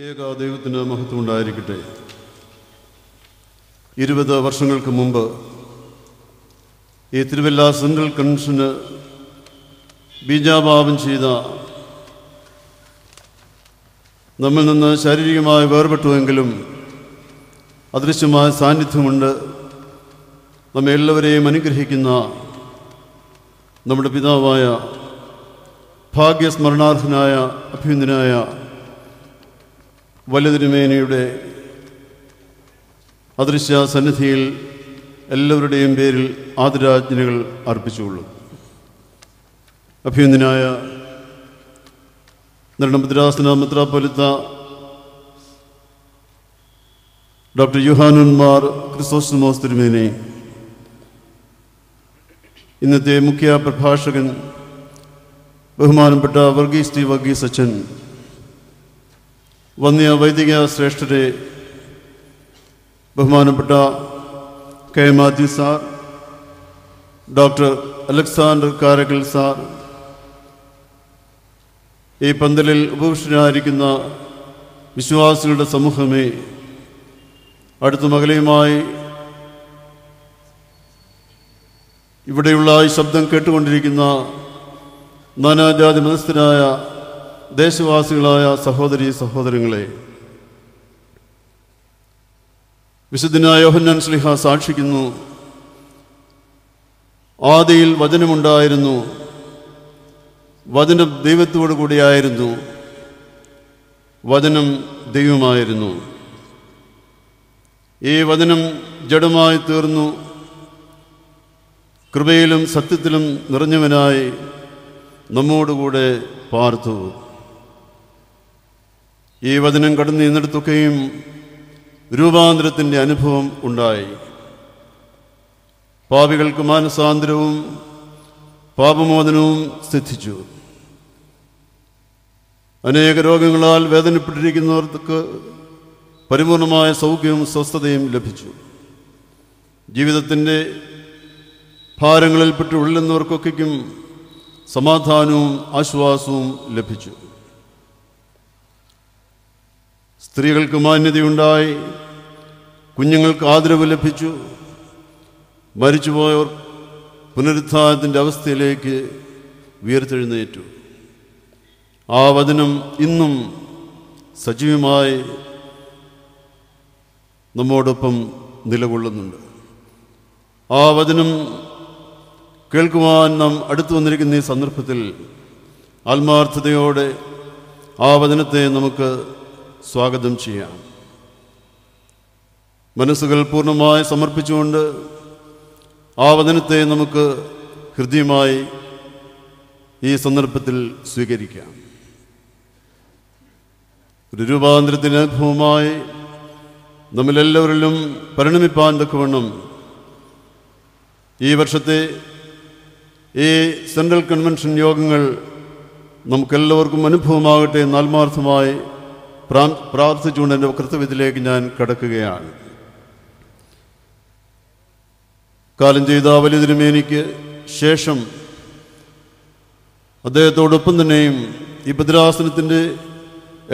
ത്രിയേക ദൈവത്തിന് മഹത്വം ഉണ്ടായിരിക്കട്ടെ. 20 വർഷങ്ങൾക്ക് മുമ്പ് ഈ തിരുവല്ല സെൻട്രൽ കൺവെൻഷന് ബീജാപാപം ചെയ്ത നമ്മിൽ നിന്ന് ശാരീരികമായി വേർപെട്ടുവെങ്കിലും അദൃശ്യമായ സാന്നിധ്യമുണ്ട് നമ്മെ എല്ലാവരെയും അനുഗ്രഹിക്കുന്ന നമ്മുടെ പിതാവായ ഭാഗ്യസ്മരണാർഹനായ അഭ്യുന്നനായ വലുതിരുമേനിയുടെ അദൃശ്യ സന്നിധിയിൽ എല്ലാവരുടെയും പേരിൽ ആദരാജ്ഞകൾ അർപ്പിച്ചുകൊള്ളും. അഭ്യുന്നനായ നെടുമ്പദ്രാസന മെത്രാപ്പൊലീത്ത ഡോക്ടർ യോഹാനൻ മാർ ക്രിസോസ്റ്റമോസ് തിരുമേനി, ഇന്നത്തെ മുഖ്യ പ്രഭാഷകൻ ബഹുമാനപ്പെട്ട വർഗീസ് ടി വർഗീസ് അച്ഛൻ, വന്യ വൈദിക ശ്രേഷ്ഠരെ, ബഹുമാനപ്പെട്ട K Mathew sir, doctor Alexander Karaikal sir, ഈ പന്തലിൽ ഉപവിഷ്ടരായിരിക്കുന്ന വിശ്വാസികളുടെ സമൂഹമേ, അടുത്ത മകലയുമായി ഇവിടെയുള്ള ഈ ശബ്ദം കേട്ടുകൊണ്ടിരിക്കുന്ന നാനാജാതി മതസ്ഥരായ ദേശവാസികളായ സഹോദരീ സഹോദരങ്ങളെ, വിശുദ്ധനായ യോഹന്നാൻ ശ്ലീഹ സാക്ഷിക്കുന്നു, ആദിയിൽ വചനമുണ്ടായിരുന്നു, വചനം ദൈവത്തോടു കൂടിയായിരുന്നു, വചനം ദൈവമായിരുന്നു. ഈ വചനം ജഡമായി തീർന്നു, കൃപയിലും സത്യത്തിലും നിറഞ്ഞവനായി നമ്മോടുകൂടെ പാർത്തു. ഈ വചനം കടന്നു നിന്നെടുത്തൊക്കെയും രൂപാന്തരത്തിൻ്റെ അനുഭവം ഉണ്ടായി. പാപികൾക്ക് മാനസാന്തരവും പാപമോചനവും സിദ്ധിച്ചു. അനേക രോഗങ്ങളാൽ വേദനപ്പെട്ടിരിക്കുന്നവർക്ക് പരിപൂർണമായ സൗഖ്യവും സ്വസ്ഥതയും ലഭിച്ചു. ജീവിതത്തിൻ്റെ ഭാരങ്ങളിൽപ്പെട്ട് ഉള്ളുന്നവർക്കൊക്കെയും സമാധാനവും ആശ്വാസവും ലഭിച്ചു. സ്ത്രീകൾക്ക് മാന്യതയുണ്ടായി, കുഞ്ഞുങ്ങൾക്ക് ആദരവ് ലഭിച്ചു. മരിച്ചുപോയവർ പുനരുത്ഥാനത്തിൻ്റെ അവസ്ഥയിലേക്ക് ഉയർത്തെഴുന്നേറ്റു. ആ വചനം ഇന്നും സജീവമായി നമ്മോടൊപ്പം നിലകൊള്ളുന്നുണ്ട്. ആ വചനം കേൾക്കുവാൻ നാം അടുത്തു വന്നിരിക്കുന്ന ഈ സന്ദർഭത്തിൽ ആത്മാർത്ഥതയോടെ ആ വചനത്തെ നമുക്ക് സ്വാഗതം ചെയ്യാം. മനസ്സുകൾ പൂർണ്ണമായി സമർപ്പിച്ചുകൊണ്ട് ആ വചനത്തെ നമുക്ക് ഹൃദ്യമായി ഈ സന്ദർഭത്തിൽ സ്വീകരിക്കാം. ഒരു രൂപാന്തരത്തിൻ്റെ അനുഭവമായി നമ്മിലെല്ലാവരിലും പരിണമിപ്പാൻ തക്കവണ്ണം ഈ വർഷത്തെ ഈ സെൻട്രൽ കൺവെൻഷൻ യോഗങ്ങൾ നമുക്കെല്ലാവർക്കും അനുഭവമാകട്ടെ എന്ന് ആത്മാർത്ഥമായി പ്രാർത്ഥിച്ചുകൊണ്ട് എൻ്റെ കർത്തവ്യത്തിലേക്ക് ഞാൻ കടക്കുകയാണ്. കാലം ചെയ്ത വലിയ തിരുമേനിക്ക് ശേഷം അദ്ദേഹത്തോടൊപ്പം തന്നെയും ഈ ഭദ്രാസനത്തിൻ്റെ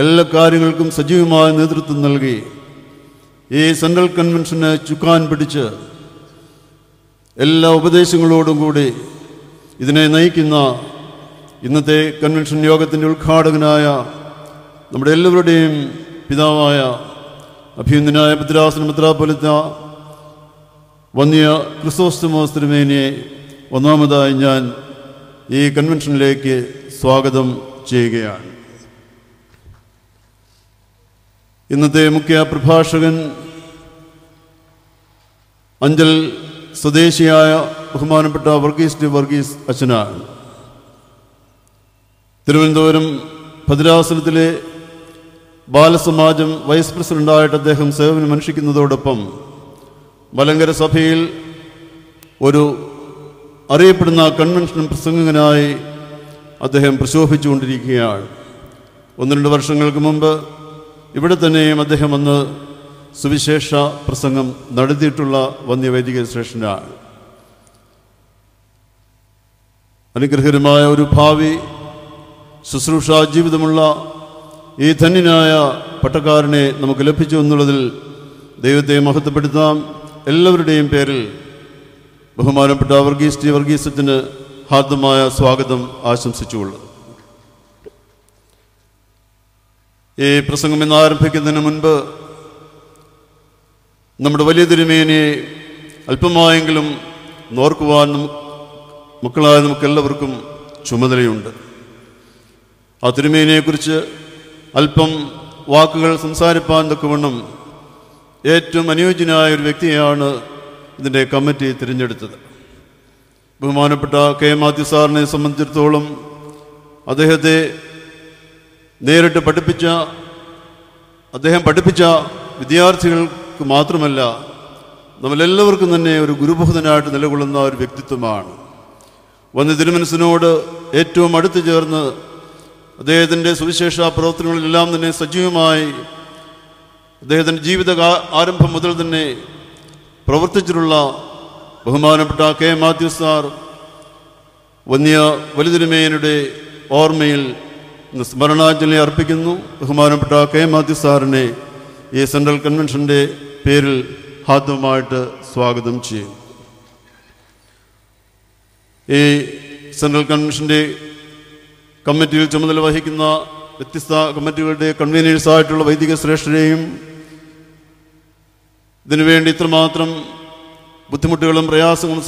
എല്ലാ കാര്യങ്ങൾക്കും സജീവമായ നേതൃത്വം നൽകി ഈ സെൻട്രൽ കൺവെൻഷന് ചുക്കാൻ പിടിച്ച് എല്ലാ ഉപദേശങ്ങളോടും കൂടി ഇതിനെ നയിക്കുന്ന ഇന്നത്തെ കൺവെൻഷൻ യോഗത്തിൻ്റെ ഉദ്ഘാടകനായ നമ്മുടെ എല്ലാവരുടെയും പിതാവായ അഭ്യുന്നനായ ഭദ്രാസന മെത്രാപ്പൊലീത്ത വന്യ ക്രിസോസ്റ്റമോസ് തിരുമേനിയെ ഒന്നാമതായി ഞാൻ ഈ കൺവെൻഷനിലേക്ക് സ്വാഗതം ചെയ്യുകയാണ്. ഇന്നത്തെ മുഖ്യ പ്രഭാഷകൻ അഞ്ചൽ സ്വദേശിയായ ബഹുമാനപ്പെട്ട വർഗീസ് ടി വർഗീസ് അച്ഛനാണ്. തിരുവനന്തപുരം ഭദ്രാസനത്തിലെ ബാലസമാജം വൈസ് പ്രസിഡൻ്റായിട്ട് അദ്ദേഹം സേവനമനുഷ്ഠിക്കുന്നതോടൊപ്പം മലങ്കര സഭയിൽ ഒരു അറിയപ്പെടുന്ന കൺവെൻഷൻ പ്രസംഗകനായി അദ്ദേഹം പ്രശോഭിച്ചുകൊണ്ടിരിക്കുകയാണ്. 1-2 വർഷങ്ങൾക്ക് മുമ്പ് ഇവിടെ തന്നെയും അദ്ദേഹം വന്ന് സുവിശേഷ പ്രസംഗം നടത്തിയിട്ടുള്ള വന്യവൈദിക ശ്രേഷ്ഠനാണ്. അനുഗ്രഹകരമായ ഒരു ഭാവി ശുശ്രൂഷ ജീവിതമുള്ള ഈ ധന്യനായ പട്ടക്കാരനെ നമുക്ക് ലഭിച്ചു എന്നുള്ളതിൽ ദൈവത്തെ മഹത്വപ്പെടുത്താം. എല്ലാവരുടെയും പേരിൽ ബഹുമാനപ്പെട്ട വർഗീസ് ടി വർഗീസത്തിന് ഹാർദമായ സ്വാഗതം ആശംസിച്ചുകൊള്ളുന്നു. ഈ പ്രസംഗം ഇന്ന് ആരംഭിക്കുന്നതിന് മുൻപ് നമ്മുടെ വലിയ തിരുമേനിയെ അല്പമായെങ്കിലും നോർക്കുവാൻ മക്കളായ നമുക്കെല്ലാവർക്കും ചുമതലയുണ്ട്. ആ തിരുമേനിയെക്കുറിച്ച് അല്പം വാക്കുകൾ സംസാരിപ്പാൻ തക്കവണ്ണം ഏറ്റവും അനുയോജ്യനായ ഒരു വ്യക്തിയാണ് ഇതിൻ്റെ കമ്മിറ്റി തിരഞ്ഞെടുത്തത്. ബഹുമാനപ്പെട്ട കെ മാത്യു സാറിനെ സംബന്ധിച്ചിടത്തോളം അദ്ദേഹത്തെ നേരിട്ട് അദ്ദേഹം പഠിപ്പിച്ച വിദ്യാർത്ഥികൾക്ക് മാത്രമല്ല, നമ്മളെല്ലാവർക്കും തന്നെ ഒരു ഗുരുബോധനായിട്ട് നിലകൊള്ളുന്ന ഒരു വ്യക്തിത്വമാണ്. വന്യ തിരുമനസിനോട് ഏറ്റവും അടുത്ത് ചേർന്ന് അദ്ദേഹത്തിൻ്റെ സുവിശേഷ പ്രവർത്തനങ്ങളിലെല്ലാം തന്നെ സജീവമായി അദ്ദേഹത്തിൻ്റെ ജീവിത ആരംഭം മുതൽ തന്നെ പ്രവർത്തിച്ചിട്ടുള്ള ബഹുമാനപ്പെട്ട കെ മാത്യു സാർ വന്യ വലിതിരുമേനയുടെ ഓർമ്മയിൽ സ്മരണാഞ്ജലി അർപ്പിക്കുന്നു. ബഹുമാനപ്പെട്ട കെ മാത്യു സാറിനെ ഈ സെൻട്രൽ കൺവെൻഷൻ്റെ പേരിൽ ഹാർദവമായിട്ട് സ്വാഗതം ചെയ്യും. ഈ സെൻട്രൽ കൺവെൻഷൻ്റെ കമ്മിറ്റിയിൽ ചുമതല വഹിക്കുന്ന വ്യത്യസ്ത കമ്മിറ്റികളുടെ കൺവീനേഴ്സായിട്ടുള്ള വൈദിക ശ്രേഷ്ഠരെയും ഇതിനുവേണ്ടി ഇത്രമാത്രം ബുദ്ധിമുട്ടുകളും പ്രയാസങ്ങളും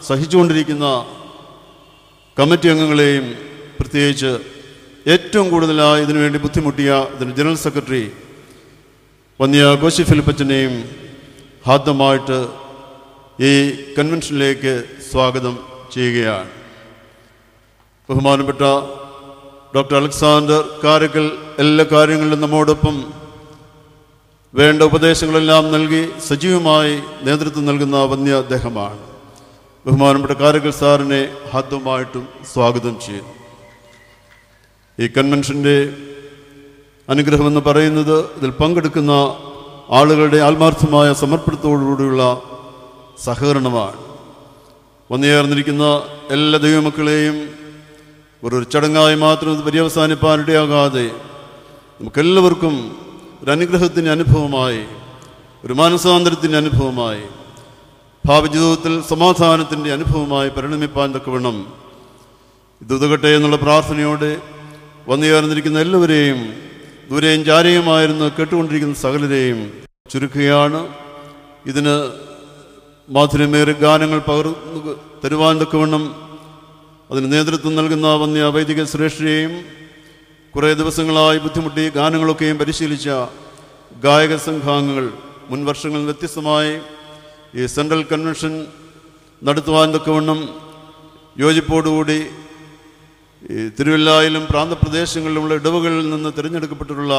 സഹിച്ചുകൊണ്ടിരിക്കുന്ന കമ്മിറ്റി അംഗങ്ങളെയും, പ്രത്യേകിച്ച് ഏറ്റവും കൂടുതലായി ഇതിനുവേണ്ടി ബുദ്ധിമുട്ടിയ ഇതിൻ്റെ ജനറൽ സെക്രട്ടറി വന്യ കോശി ഫിലിപ്പച്ചനെയും ഹാർദമായിട്ട് ഈ കൺവെൻഷനിലേക്ക് സ്വാഗതം ചെയ്യുകയാണ്. ബഹുമാനപ്പെട്ട ഡോക്ടർ അലക്സാണ്ടർ കാരക്കൽ എല്ലാ കാര്യങ്ങളിലും നമ്മോടൊപ്പം വേണ്ട ഉപദേശങ്ങളെല്ലാം നൽകി സജീവമായി നേതൃത്വം നൽകുന്ന വന്യ അദ്ദേഹമാണ്. ബഹുമാനപ്പെട്ട കാരക്കൽ സാറിനെ ഹാർദമായിട്ടും സ്വാഗതം ചെയ്യുന്നു. ഈ കൺവെൻഷൻ്റെ അനുഗ്രഹമെന്ന് പറയുന്നത് ഇതിൽ പങ്കെടുക്കുന്ന ആളുകളുടെ ആത്മാർത്ഥമായ സമർപ്പണത്തോടുകൂടിയുള്ള സഹകരണമാണ്. വന്നുചേർന്നിരിക്കുന്ന എല്ലാ ദൈവമക്കളെയും ഒരു ചടങ്ങായി മാത്രം ഇത് പര്യവസാനിപ്പാനിടയാകാതെ നമുക്കെല്ലാവർക്കും ഒരു അനുഗ്രഹത്തിൻ്റെ അനുഭവമായി, ഒരു മാനസാന്തരത്തിൻ്റെ അനുഭവമായി, ഭാവി ജീവിതത്തിൽ സമാധാനത്തിൻ്റെ അനുഭവമായി പരിണമിപ്പാൻ തക്കവണ്ണം ഇത് ഉതകട്ടെ എന്നുള്ള പ്രാർത്ഥനയോടെ വന്നുചേർന്നിരിക്കുന്ന എല്ലാവരെയും, ദൂരെയും ചാരയുമായിരുന്നു കേട്ടുകൊണ്ടിരിക്കുന്ന സകലരെയും ചുരുക്കുകയാണ്. ഇതിന് മാധുര്യമേറിയ ഗാനങ്ങൾ പകർന്നു തരുവാൻ തക്കവണ്ണം അതിന് നേതൃത്വം നൽകുന്ന വന്യ വൈദിക ശ്രേഷ്ഠരെയും, കുറേ ദിവസങ്ങളായി ബുദ്ധിമുട്ടി ഗാനങ്ങളൊക്കെയും പരിശീലിച്ച ഗായക സംഘാംഗങ്ങൾ, മുൻ വർഷങ്ങളിൽ വ്യത്യസ്തമായി ഈ സെൻട്രൽ കൺവെൻഷൻ നടത്തുവാൻ തക്കവണ്ണം യോജിപ്പോടുകൂടി ഈ തിരുവല്ലായിലും പ്രാന്തപ്രദേശങ്ങളിലുമുള്ള ഇടവകളിൽ നിന്ന് തിരഞ്ഞെടുക്കപ്പെട്ടിട്ടുള്ള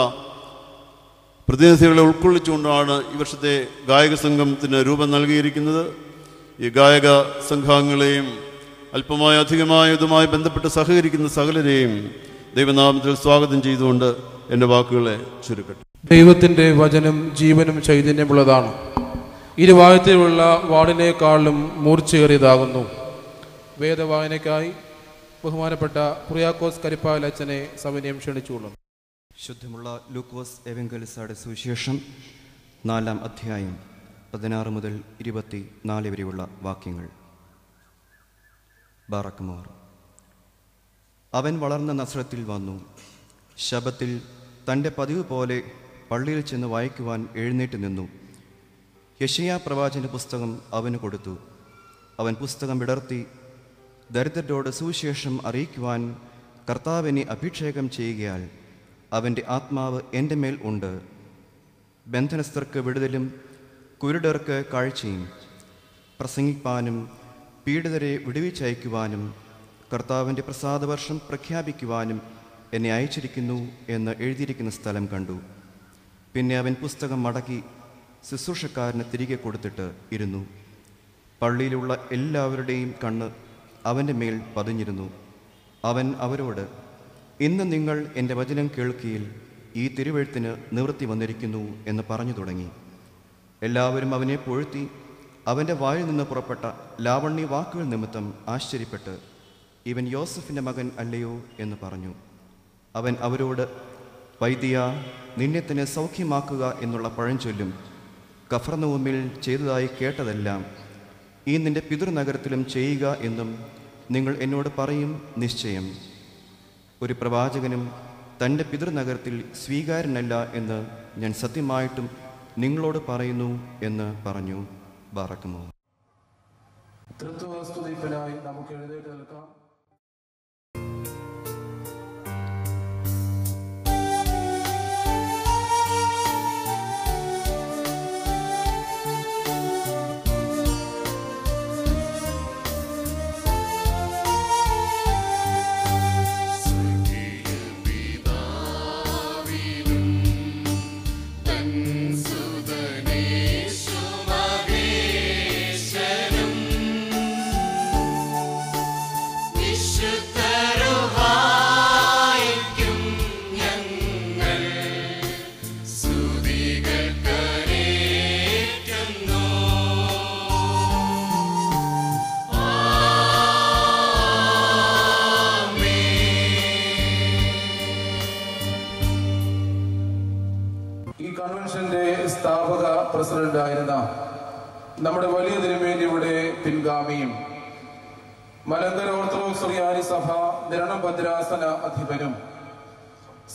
പ്രതിനിധികളെ ഉൾക്കൊള്ളിച്ചുകൊണ്ടാണ് ഈ വർഷത്തെ ഗായക സംഘത്തിന് രൂപം നൽകിയിരിക്കുന്നത്. ഈ ഗായക സംഘാംഗങ്ങളെയും അല്പമായ അധികമായ ഇതുമായി ബന്ധപ്പെട്ട് സഹകരിക്കുന്ന സകലരെയും ദൈവനാമത്തിൽ സ്വാഗതം ചെയ്തുകൊണ്ട് എൻ്റെ വാക്കുകളെ ചുരുക്കട്ടെ. ദൈവത്തിൻ്റെ വചനം ജീവനും ചൈതന്യമുള്ളതാണ്, ഇരുവായത്തിലുള്ള വാളിനേക്കാളും മൂർച്ചയേറിയതാകുന്നു. വേദവായനയ്ക്കായി ബഹുമാനപ്പെട്ട കുറിയാക്കോസ് കരിപ്പാൽ അച്ഛനെ സവിനയം ക്ഷണിച്ചുകൊള്ളുന്നു. ശുദ്ധമുള്ള ലൂക്കോസ് എവങ്കലിസ്തയുടെ സുവിശേഷം 4-ാം അധ്യായം 16 മുതൽ 24 വരെയുള്ള വാക്യങ്ങൾ. ബാറക്കുമാർ. അവൻ വളർന്ന നസ്രത്തിൽ വന്നു. ശബത്തിൽ തൻ്റെ പതിവ് പോലെ പള്ളിയിൽ ചെന്ന് വായിക്കുവാൻ എഴുന്നേറ്റ് നിന്നു. യെശയ്യാ പ്രവാചകന്റെ പുസ്തകം അവന് കൊടുത്തു. അവൻ പുസ്തകം വിടർത്തി, ദരിദ്രരോട് സുവിശേഷം അറിയിക്കുവാൻ കർത്താവിനെ അഭിഷേകം ചെയ്യുകയാൽ അവൻ്റെ ആത്മാവ് എൻ്റെ മേൽ ഉണ്ട്. ബന്ധനസ്ഥർക്ക് വിടുതലും കുരുടർക്ക് കാഴ്ചയും പ്രസംഗിപ്പാനും പീഡിതരെ വിടുവിച്ചയക്കുവാനും കർത്താവിൻ്റെ പ്രസാദവർഷം പ്രഖ്യാപിക്കുവാനും എന്നെ അയച്ചിരിക്കുന്നു എന്ന് എഴുതിയിരിക്കുന്ന സ്ഥലം കണ്ടു. പിന്നെ അവൻ പുസ്തകം മടക്കി ശുശ്രൂഷക്കാരന് തിരികെ കൊടുത്തിട്ട് ഇരുന്നു. പള്ളിയിലുള്ള എല്ലാവരുടെയും കണ്ണ് അവൻ്റെ മേൽ പതിഞ്ഞിരുന്നു. അവൻ അവരോട്, ഇന്ന് നിങ്ങൾ എൻ്റെ വചനം കേൾക്കുകയിൽ ഈ തിരുവെഴുത്തിന് നിവൃത്തി വന്നിരിക്കുന്നു എന്ന് പറഞ്ഞു തുടങ്ങി. എല്ലാവരും അവനെ പുഴ്ത്തി അവൻ്റെ വായിൽ നിന്ന് പുറപ്പെട്ട ലാവണ്യ വാക്കുകൾ നിമിത്തം ആശ്ചര്യപ്പെട്ട്, ഇവൻ യോസഫിൻ്റെ മകൻ അല്ലയോ എന്ന് പറഞ്ഞു. അവൻ അവരോട്, വൈദ്യ, നിന്നെ തന്നെ സൗഖ്യമാക്കുക എന്നുള്ള പഴഞ്ചൊല്ലും കഫർനഹൂമിൽ ചെയ്തതായി കേട്ടതെല്ലാം ഈ നിന്റെ പിതൃനഗരത്തിലും ചെയ്യുക എന്നും നിങ്ങൾ എന്നോട് പറയും നിശ്ചയം. ഒരു പ്രവാചകനും തൻ്റെ പിതൃനഗരത്തിൽ സ്വീകാര്യനല്ല എന്ന് ഞാൻ സത്യമായിട്ടും നിങ്ങളോട് പറയുന്നു എന്ന് പറഞ്ഞു. ബാറക്കുമോ. തൃത്വസ്തുതിപ്പിനായി നമുക്ക് എഴുന്നേറ്റ് നിൽക്കാം. സ്ഥാപക പ്രസിഡന്റായിരുന്ന നമ്മുടെ വലിയ തിരുമേനിയുടെ പിൻഗാമിയും മലങ്കര ഓർത്തഡോക്സ് സുറിയാനി സഭ നിരണം ഭദ്രാസന അധിപനും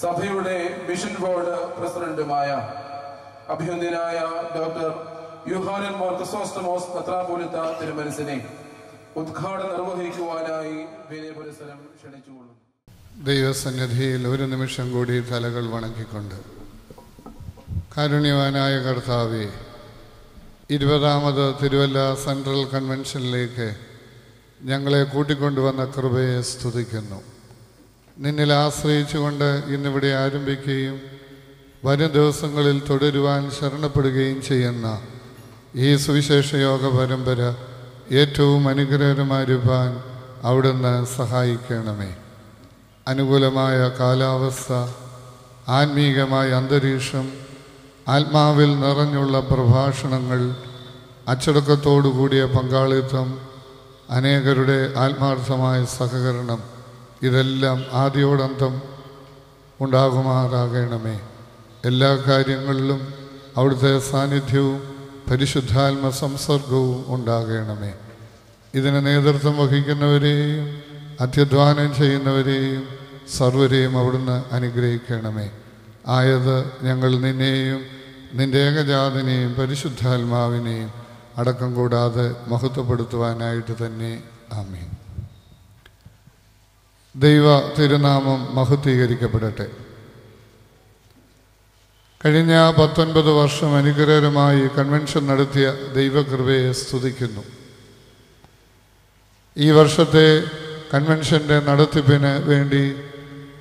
സഭയുടെ മിഷൻ ബോർഡ് പ്രസിഡന്റുമായ അഭിനന്ദനായ ഡോക്ടർ യുഹാനൻ മോർ ക്രിസോസ്റ്റമോസ് മെത്രാപ്പോലീത്ത തിരുമനസിനെ ഉദ്ഘാടനം നിർവഹിക്കുവാനായി വിനയപുരസരം ക്ഷണിച്ചുകൊള്ളുന്നു. ദൈവസന്നിധിയിൽ ഒരു നിമിഷം കൂടി തലകൾ വണങ്ങിക്കൊണ്ട്, കാരുണ്യവാനായ കർത്താവേ, 20ാമത് തിരുവല്ല സെൻട്രൽ കൺവെൻഷനിലേക്ക് ഞങ്ങളെ കൂട്ടിക്കൊണ്ടുവന്ന കൃപയെ സ്തുതിക്കുന്നു. നിന്നിൽ ആശ്രയിച്ചുകൊണ്ട് ഇന്നിവിടെ ആരംഭിക്കുകയും വരും ദിവസങ്ങളിൽ തുടരുവാൻ ശരണപ്പെടുകയും ചെയ്യുന്ന ഈ സുവിശേഷ യോഗ പരമ്പര ഏറ്റവും അനുഗ്രഹകരമായിരുവാൻ അവിടുന്ന് സഹായിക്കണമേ. അനുകൂലമായ കാലാവസ്ഥ, ആത്മീകമായ അന്തരീക്ഷം, ആത്മാവിൽ നിറഞ്ഞുള്ള പ്രഭാഷണങ്ങൾ, അച്ചടക്കത്തോടു കൂടിയ പങ്കാളിത്തം, അനേകരുടെ ആത്മാർത്ഥമായ സഹകരണം, ഇതെല്ലാം ആദ്യോടന്തം ഉണ്ടാകുമാറാകണമേ. എല്ലാ കാര്യങ്ങളിലും അവിടുത്തെ സാന്നിധ്യവും പരിശുദ്ധാത്മ സംസർഗവും ഉണ്ടാകണമേ. ഇതിന് നേതൃത്വം വഹിക്കുന്നവരെയും അത്യധ്വാനം ചെയ്യുന്നവരെയും സർവരെയും അവിടുന്ന് അനുഗ്രഹിക്കണമേ. ആയത് ഞങ്ങൾ നിന്നെയും നിൻ്റെ ഏകജാതനെയും പരിശുദ്ധാത്മാവിനെയും അടക്കം കൂടാതെ മഹത്വപ്പെടുത്തുവാനായിട്ട് തന്നെ. ആമേൻ. ദൈവ തിരുനാമം മഹത്വീകരിക്കപ്പെടട്ടെ. കഴിഞ്ഞ 19 വർഷം അനുഗ്രഹകരമായി കൺവെൻഷൻ നടത്തിയ ദൈവകൃപയെ സ്തുതിക്കുന്നു. ഈ വർഷത്തെ കൺവെൻഷൻ്റെ നടത്തിപ്പിന് വേണ്ടി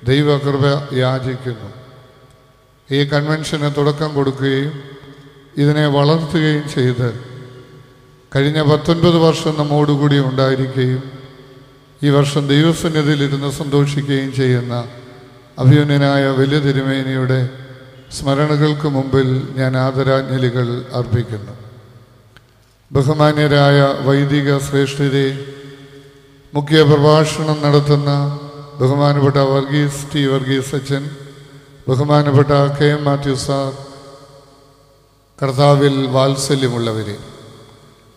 ദൈവകൃപ യാചിക്കുന്നു. ഈ കൺവെൻഷന് തുടക്കം കൊടുക്കുകയും ഇതിനെ വളർത്തുകയും ചെയ്ത് കഴിഞ്ഞ 19 വർഷം നമ്മോടുകൂടി ഉണ്ടായിരിക്കുകയും ഈ വർഷം ദൈവസന്നിധിയിലിരുന്ന് സന്തോഷിക്കുകയും ചെയ്യുന്ന അഭിമന്യനായ വലിയ തിരുമേനിയുടെ സ്മരണകൾക്ക് മുമ്പിൽ ഞാൻ ആദരാഞ്ജലികൾ അർപ്പിക്കുന്നു. ബഹുമാന്യരായ വൈദിക ശ്രേഷ്ഠരെ, മുഖ്യ പ്രഭാഷണം നടത്തുന്ന ബഹുമാനപ്പെട്ട വർഗീസ് ടി വർഗീസ് അച്ഛൻ, ബഹുമാനപ്പെട്ട കെ എം മാത്യു സാർ, കർത്താവിൽ വാത്സല്യമുള്ളവരെ,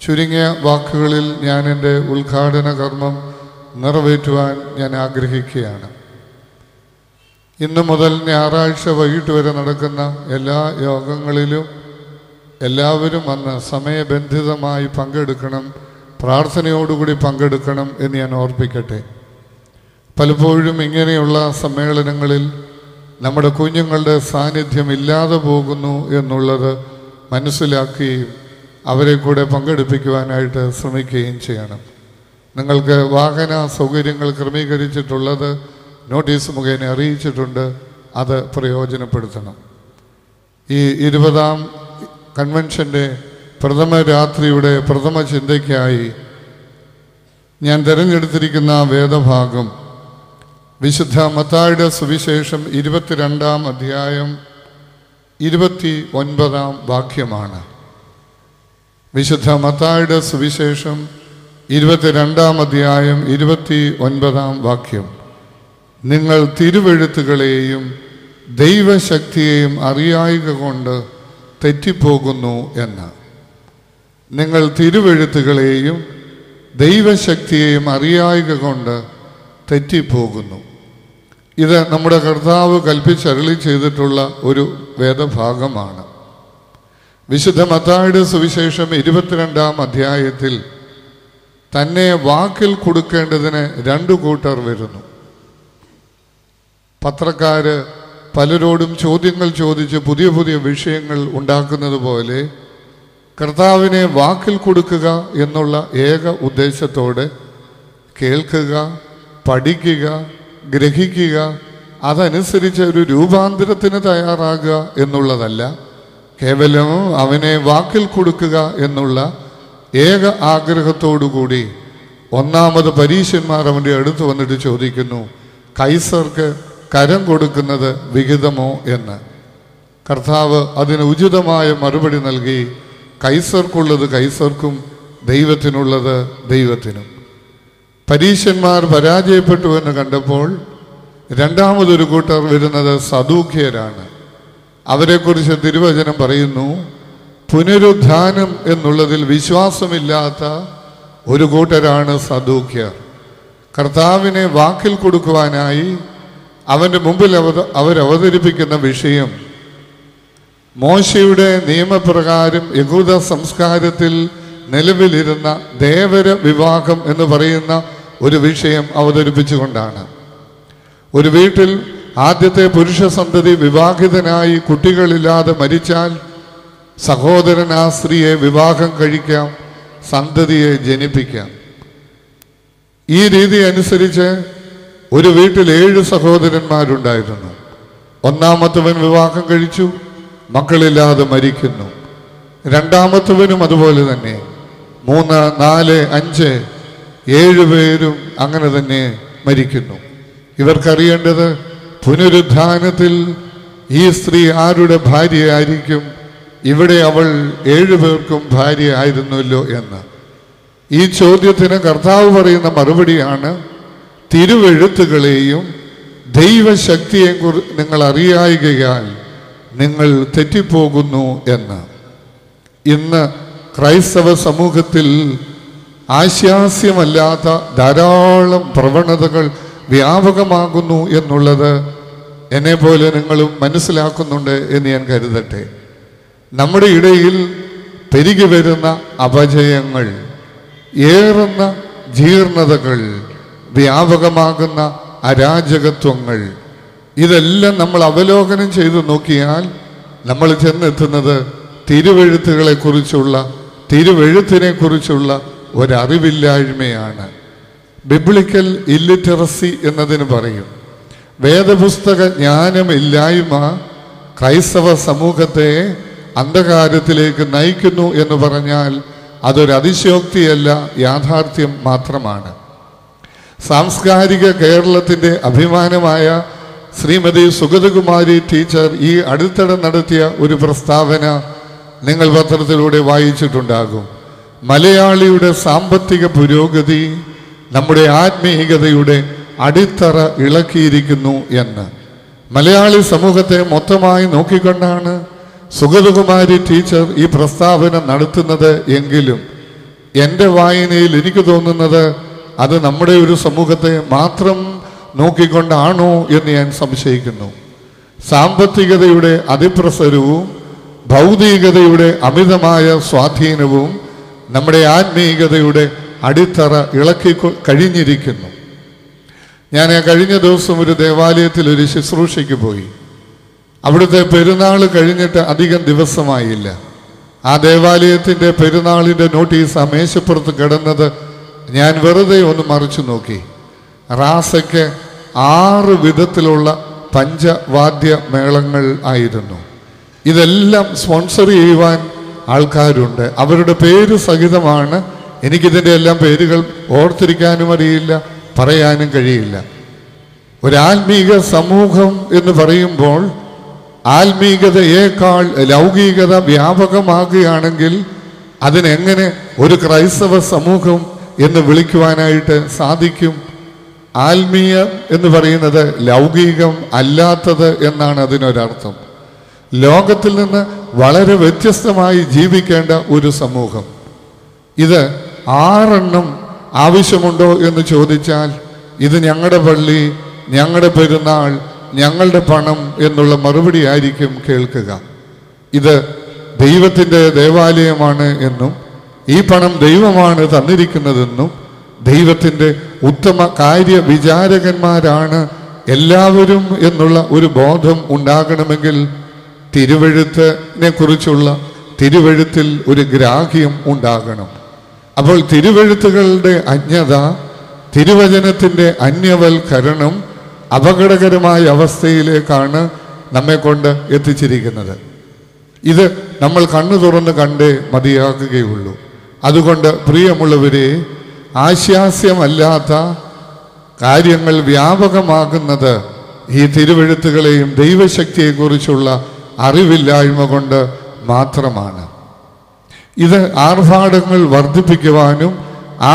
ചുരുങ്ങിയ വാക്കുകളിൽ ഞാൻ എൻ്റെ ഉദ്ഘാടന കർമ്മം നിറവേറ്റുവാൻ ഞാൻ ആഗ്രഹിക്കുകയാണ്. ഇന്നു മുതൽ ഞായറാഴ്ച വൈകിട്ട് വരെ നടക്കുന്ന എല്ലാ യോഗങ്ങളിലും എല്ലാവരും വന്ന് സമയബന്ധിതമായി പങ്കെടുക്കണം, പ്രാർത്ഥനയോടുകൂടി പങ്കെടുക്കണം എന്ന് ഞാൻ ഓർപ്പിക്കട്ടെ. പലപ്പോഴും ഇങ്ങനെയുള്ള സമ്മേളനങ്ങളിൽ നമ്മുടെ കുഞ്ഞുങ്ങളുടെ സാന്നിധ്യം ഇല്ലാതെ പോകുന്നു എന്നുള്ളത് മനസ്സിലാക്കുകയും അവരെ കൂടെ പങ്കെടുപ്പിക്കുവാനായിട്ട് ശ്രമിക്കുകയും ചെയ്യണം. നിങ്ങൾക്ക് വാഹന സൗകര്യങ്ങൾ ക്രമീകരിച്ചിട്ടുള്ളത് നോട്ടീസ് മുഖേന അറിയിച്ചിട്ടുണ്ട്, അത് പ്രയോജനപ്പെടുത്തണം. ഈ 20ാം കൺവെൻഷൻ്റെ പ്രഥമ രാത്രിയുടെ പ്രഥമ ചിന്തയ്ക്കായി ഞാൻ തിരഞ്ഞെടുത്തിരിക്കുന്ന വേദഭാഗം വിശുദ്ധ മത്തായിയുടെ സുവിശേഷം 22-ാം അധ്യായം 29-ാം വാക്യമാണ്. വിശുദ്ധ മത്തായിയുടെ സുവിശേഷം 22-ാം അധ്യായം 29-ാം വാക്യം: നിങ്ങൾ തിരുവെഴുത്തുകളെയും ദൈവശക്തിയെയും അറിയായിക കൊണ്ട് തെറ്റിപ്പോകുന്നു എന്ന്. നിങ്ങൾ തിരുവെഴുത്തുകളെയും ദൈവശക്തിയെയും അറിയായിക കൊണ്ട് തെറ്റിപ്പോകുന്നു. ഇത് നമ്മുടെ കർത്താവ് കൽപ്പിച്ചരുളി ചെയ്തിട്ടുള്ള ഒരു വേദഭാഗമാണ്. വിശുദ്ധ മത്തായിയുടെ സുവിശേഷം 22-ാം അധ്യായത്തിൽ തന്നെ വാക്കിൽ കൊടുക്കേണ്ടതിന് 2 കൂട്ടർ വരുന്നു. പത്രക്കാര് പലരോടും ചോദ്യങ്ങൾ ചോദിച്ച് പുതിയ പുതിയ വിഷയങ്ങൾ ഉണ്ടാക്കുന്നത് പോലെ കർത്താവിനെ വാക്കിൽ കൊടുക്കുക എന്നുള്ള ഏക ഉദ്ദേശത്തോടെ കേൾക്കുക, പഠിക്കുക, ഗ്രഹിക്കുക, അതനുസരിച്ച് ഒരു രൂപാന്തരത്തിന് തയ്യാറാകുക എന്നുള്ളതല്ല, കേവലം അവനെ വാക്കിൽ കൊടുക്കുക എന്നുള്ള ഏക ആഗ്രഹത്തോടുകൂടി ഒന്നാമത് പരീശന്മാർ അവൻ്റെ അടുത്ത് വന്നിട്ട് ചോദിക്കുന്നു, കൈസർക്ക് കരം കൊടുക്കുന്നത് വിഹിതമോ എന്ന്. കർത്താവ് അതിന് ഉചിതമായ മറുപടി നൽകി, കൈസർക്കുള്ളത് കൈസർക്കും ദൈവത്തിനുള്ളത് ദൈവത്തിനും. പരീശന്മാർ പരാജയപ്പെട്ടു എന്ന് കണ്ടപ്പോൾ രണ്ടാമതൊരു കൂട്ടർ വരുന്നത് സദൂക്യരാണ്. അവരെക്കുറിച്ച് തിരുവചനം പറയുന്നു, പുനരുദ്ധാനം എന്നുള്ളതിൽ വിശ്വാസമില്ലാത്ത ഒരു കൂട്ടരാണ് സദൂക്യർ. കർത്താവിനെ വാക്കിൽ കൊടുക്കുവാനായി അവൻ്റെ മുമ്പിൽ അവതരിപ്പിക്കുന്ന വിഷയം മോശയുടെ നിയമപ്രകാരം യഹൂദ സംസ്കാരത്തിൽ നിലവിലിരുന്ന ദേവര വിവാഹം എന്ന് പറയുന്ന ഒരു വിഷയം അവതരിപ്പിച്ചുകൊണ്ടാണ്. ഒരു വീട്ടിൽ ആദ്യത്തെ പുരുഷ സന്തതി വിവാഹിതനായി കുട്ടികളില്ലാതെ മരിച്ചാൽ സഹോദരൻ ആ സ്ത്രീയെ വിവാഹം കഴിക്കാം, സന്തതിയെ ജനിപ്പിക്കാം. ഈ രീതി അനുസരിച്ച് ഒരു വീട്ടിൽ 7 സഹോദരന്മാരുണ്ടായിരുന്നു. ഒന്നാമത്തവൻ വിവാഹം കഴിച്ചു, മക്കളില്ലാതെ മരിക്കുന്നു. രണ്ടാമത്തവനും അതുപോലെ തന്നെ. 3, 4, 5, 7 പേരും അങ്ങനെ തന്നെ മരിക്കുന്നു. ഇവർക്കറിയേണ്ടത് പുനരുദ്ധാനത്തിൽ ഈ സ്ത്രീ ആരുടെ ഭാര്യയായിരിക്കും? ഇവിടെ അവൾ 7 പേർക്കും ഭാര്യ ആയിരുന്നല്ലോ എന്ന്. ഈ ചോദ്യത്തിന് കർത്താവ് പറയുന്ന മറുപടിയാണ്, തിരുവെഴുത്തുകളെയും ദൈവശക്തിയെയും നിങ്ങൾ അറിയായികയാൽ നിങ്ങൾ തെറ്റിപ്പോകുന്നു എന്ന്. ഇന്ന് ക്രൈസ്തവ സമൂഹത്തിൽ ആശാസ്യമല്ലാത്ത ധാരാളം പ്രവണതകൾ വ്യാപകമാകുന്നു എന്നുള്ളത് എന്നെപ്പോലെ നിങ്ങളും മനസ്സിലാക്കുന്നുണ്ട് എന്ന് ഞാൻ കരുതട്ടെ. നമ്മുടെ ഇടയിൽ പെരുകി വരുന്ന അപജയങ്ങൾ, ഏറുന്ന ജീർണതകൾ, വ്യാപകമാകുന്ന അരാജകത്വങ്ങൾ, ഇതെല്ലാം നമ്മൾ അവലോകനം ചെയ്തു നോക്കിയാൽ നമ്മൾ ചെന്നെത്തുന്നത് തിരുവെഴുത്തിനെ കുറിച്ചുള്ള ഒരറിവില്ലായ്മയാണ്. ബിബ്ലിക്കൽ ഇല്ലിറ്ററസി എന്നതിന് പറയും. വേദപുസ്തക ജ്ഞാനമില്ലായ്മ ക്രൈസ്തവ സമൂഹത്തെ അന്ധകാരത്തിലേക്ക് നയിക്കുന്നു എന്ന് പറഞ്ഞാൽ അതൊരു അതിശയോക്തിയല്ല, യാഥാർത്ഥ്യം മാത്രമാണ്. സാംസ്കാരിക കേരളത്തിൻ്റെ അഭിമാനമായ ശ്രീമതി സുഗതകുമാരി ടീച്ചർ ഈ അടുത്തിടെ നടത്തിയ ഒരു പ്രസ്താവന നിങ്ങൾ പത്രത്തിലൂടെ വായിച്ചിട്ടുണ്ടാകും. മലയാളിയുടെ സാമ്പത്തിക പുരോഗതി നമ്മുടെ ആത്മീയതയുടെ അടിത്തറ ഇളക്കിയിരിക്കുന്നു എന്ന്. മലയാളി സമൂഹത്തെ മൊത്തമായി നോക്കിക്കൊണ്ടാണ് സുഗതകുമാരി ടീച്ചർ ഈ പ്രസ്താവന നടത്തുന്നത് എങ്കിലും എൻ്റെ വായനയിൽ എനിക്ക് തോന്നുന്നത് അത് നമ്മുടെ ഒരു സമൂഹത്തെ മാത്രം നോക്കിക്കൊണ്ടാണോ എന്ന് ഞാൻ സംശയിക്കുന്നു. സാമ്പത്തികതയുടെ അതിപ്രസരവും ഭൗതികതയുടെ അമിതമായ സ്വാധീനവും നമ്മുടെ ആത്മീയതയുടെ അടിത്തറ ഇളക്കി കഴിഞ്ഞിരിക്കുന്നു. ഞാൻ കഴിഞ്ഞ ദിവസം ഒരു ദേവാലയത്തിൽ ഒരു ശുശ്രൂഷയ്ക്ക് പോയി. അവിടുത്തെ പെരുന്നാൾ കഴിഞ്ഞിട്ട് അധികം ദിവസമായില്ല. ആ ദേവാലയത്തിൻ്റെ പെരുന്നാളിൻ്റെ നോട്ടീസ് ആ മേശപ്പുറത്ത് കിടന്നത് ഞാൻ വെറുതെ ഒന്ന് മറിച്ചു നോക്കി. റാസയ്ക്ക് 6 വിധത്തിലുള്ള പഞ്ചവാദ്യ മേളങ്ങൾ ആയിരുന്നു. ഇതെല്ലാം സ്പോൺസർ ചെയ്യുവാൻ ആൾക്കാരുണ്ട്. അവരുടെ പേര് സഹിതമാണ്. എനിക്കിതിൻ്റെ എല്ലാം പേരുകൾ ഓർത്തിരിക്കാനും അറിയില്ല, പറയാനും കഴിയില്ല. ഒരാത്മീക സമൂഹം എന്ന് പറയുമ്പോൾ ആത്മീകതയേക്കാൾ ലൗകികത വ്യാപകമാകുകയാണെങ്കിൽ അതിനെങ്ങനെ ഒരു ക്രൈസ്തവ സമൂഹം എന്ന് വിളിക്കുവാനായിട്ട് സാധിക്കും? ആത്മീയം എന്ന് പറയുന്നത് ലൗകികം അല്ലാത്തത് എന്നാണ് അതിനൊരർത്ഥം. ലോകത്തിൽ നിന്ന് വളരെ വ്യത്യസ്തമായി ജീവിക്കേണ്ട ഒരു സമൂഹം. ഇത് 6 ആവശ്യമുണ്ടോ എന്ന് ചോദിച്ചാൽ ഇത് ഞങ്ങളുടെ പള്ളി, ഞങ്ങളുടെ പെരുന്നാൾ, ഞങ്ങളുടെ പണം എന്നുള്ള മറുപടി ആയിരിക്കും കേൾക്കുക. ഇത് ദൈവത്തിൻ്റെ ദേവാലയമാണ് എന്നും ഈ പണം ദൈവമാണ് തന്നിരിക്കുന്നതെന്നും ദൈവത്തിൻ്റെ ഉത്തമ കാര്യ വിചാരകന്മാരാണ് എല്ലാവരും എന്നുള്ള ഒരു ബോധം ഉണ്ടാകണമെങ്കിൽ തിരുവെഴുത്തിനെ കുറിച്ചുള്ള തിരുവെഴുത്തിൽ ഒരു ഗ്രാഹ്യം ഉണ്ടാകണം. അപ്പോൾ തിരുവെഴുത്തുകളുടെ അജ്ഞത, തിരുവചനത്തിൻ്റെ അന്യവൽക്കരണം അപകടകരമായ അവസ്ഥയിലേക്കാണ് നമ്മെ കൊണ്ട് എത്തിച്ചിരിക്കുന്നത്. ഇത് നമ്മൾ കണ്ണു തുറന്ന് കണ്ടേ മതിയാകുകയുള്ളൂ. അതുകൊണ്ട് പ്രിയമുള്ളവരെ, ആശാസ്യമല്ലാത്ത കാര്യങ്ങൾ വ്യാപകമാകുന്നത് ഈ തിരുവെഴുത്തുകളെയും ദൈവശക്തിയെക്കുറിച്ചുള്ള അറിവില്ലായ്മ കൊണ്ട് മാത്രമാണ്. ഇത് ആർഭാടങ്ങൾ വർദ്ധിപ്പിക്കുവാനും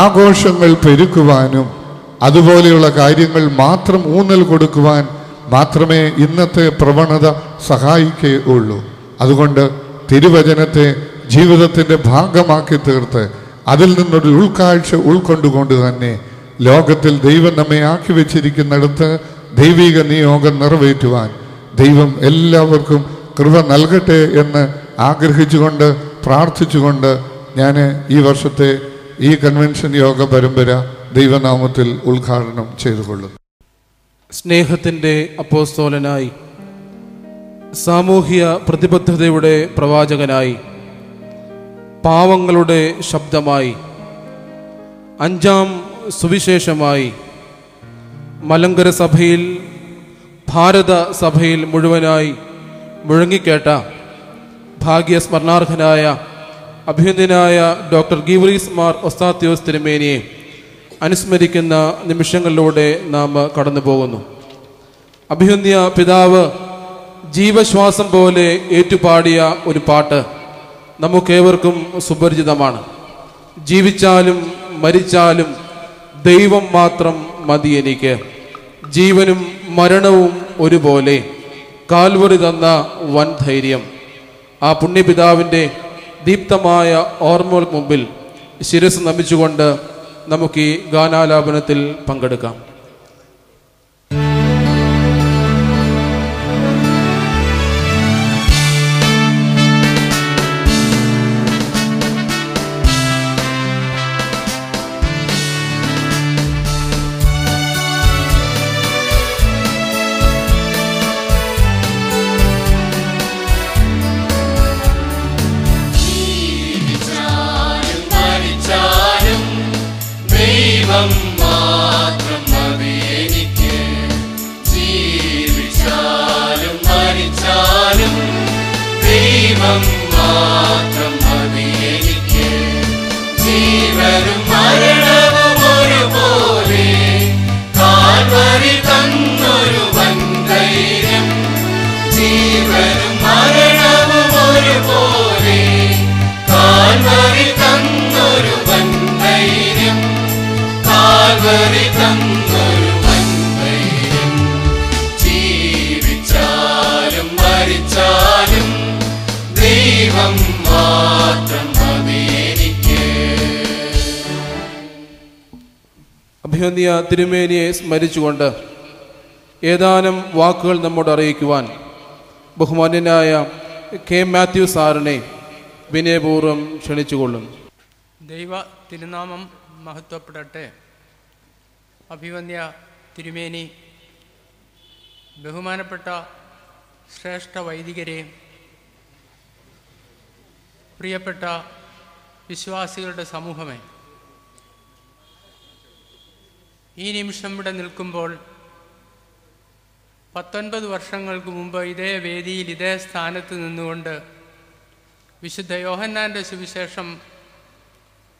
ആഘോഷങ്ങൾ പെരുക്കുവാനും അതുപോലെയുള്ള കാര്യങ്ങൾ മാത്രം ഊന്നൽ കൊടുക്കുവാൻ മാത്രമേ ഇന്നത്തെ പ്രവണത സഹായിക്കുകയുള്ളൂ. അതുകൊണ്ട് തിരുവചനത്തെ ജീവിതത്തിൻ്റെ ഭാഗമാക്കി തീർത്ത് അതിൽ നിന്നൊരു ഉൾക്കാഴ്ച ഉൾക്കൊണ്ടുകൊണ്ട് തന്നെ ലോകത്തിൽ ദൈവം നമ്മെ ആക്കി വെച്ചിരിക്കുന്നിടത്ത് ദൈവിക നിയോഗം നിറവേറ്റുവാൻ ദൈവം എല്ലാവർക്കും കൃപ നൽകട്ടെ എന്ന് ആഗ്രഹിച്ചുകൊണ്ട് പ്രാർത്ഥിച്ചുകൊണ്ട് ഞാൻ ഈ വർഷത്തെ ഈ കൺവെൻഷൻ യോഗ പരമ്പര ദൈവനാമത്തിൽ ഉദ്ഘാടനം ചെയ്തുകൊള്ളുന്നു. സ്നേഹത്തിൻ്റെ അപ്പോസ്തലനായി, സാമൂഹ്യ പ്രതിബദ്ധതയുടെ പ്രവാചകനായി, പാവങ്ങളുടെ ശബ്ദമായി, 5ാം സുവിശേഷമായി മലങ്കര സഭയിൽ, ഭാരത സഭയിൽ മുഴുവനായി മുഴങ്ങിക്കേട്ട ഭാഗ്യസ്മരണാർഹനായ അഭിനന്ദനായ ഡോക്ടർ ഗീവറീസ് മാർ ഒസ്താത്യോസ് തിരുമേനിയെ അനുസ്മരിക്കുന്ന നിമിഷങ്ങളിലൂടെ നാം കടന്നു പോകുന്നു. അഭിനന്ദ പിതാവ് ജീവശ്വാസം പോലെ ഏറ്റുപാടിയ ഒരു പാട്ട് നമുക്കേവർക്കും സുപരിചിതമാണ്. ജീവിച്ചാലും മരിച്ചാലും ദൈവം മാത്രം മതി എനിക്ക്, ജീവനും മരണവും ഒരുപോലെ, കാൽവറി തന്ന വൻ ധൈര്യം. ആ പുണ്യപിതാവിൻ്റെ ദീപ്തമായ ഓർമ്മകൾക്ക് മുമ്പിൽ ശിരസ് നമിച്ചുകൊണ്ട് നമുക്ക് ഈ ഗാനാലാപനത്തിൽ പങ്കെടുക്കാം. അഭിനന്ദ തിരുമേനിയെ സ്മരിച്ചുകൊണ്ട് ഏതാനും വാക്കുകൾ നമ്മോട് അറിയിക്കുവാൻ ബഹുമാന്യനായ കെ മാത്യു സാറിനെ വിനയപൂർവ്വം ക്ഷണിച്ചുകൊള്ളുന്നു. ദൈവ തിരുനാമം മഹത്വപ്പെടട്ടെ. അഭിവന്യ തിരുമേനി, ബഹുമാനപ്പെട്ട ശ്രേഷ്ഠ വൈദികരെ, പ്രിയപ്പെട്ട വിശ്വാസികളുടെ സമൂഹമേ, ഈ നിമിഷം ഇവിടെ നിൽക്കുമ്പോൾ 19 വർഷങ്ങൾക്ക് മുമ്പ് ഇതേ വേദിയിൽ ഇതേ സ്ഥാനത്ത് നിന്നുകൊണ്ട് വിശുദ്ധ യോഹന്നാൻ്റെ സുവിശേഷം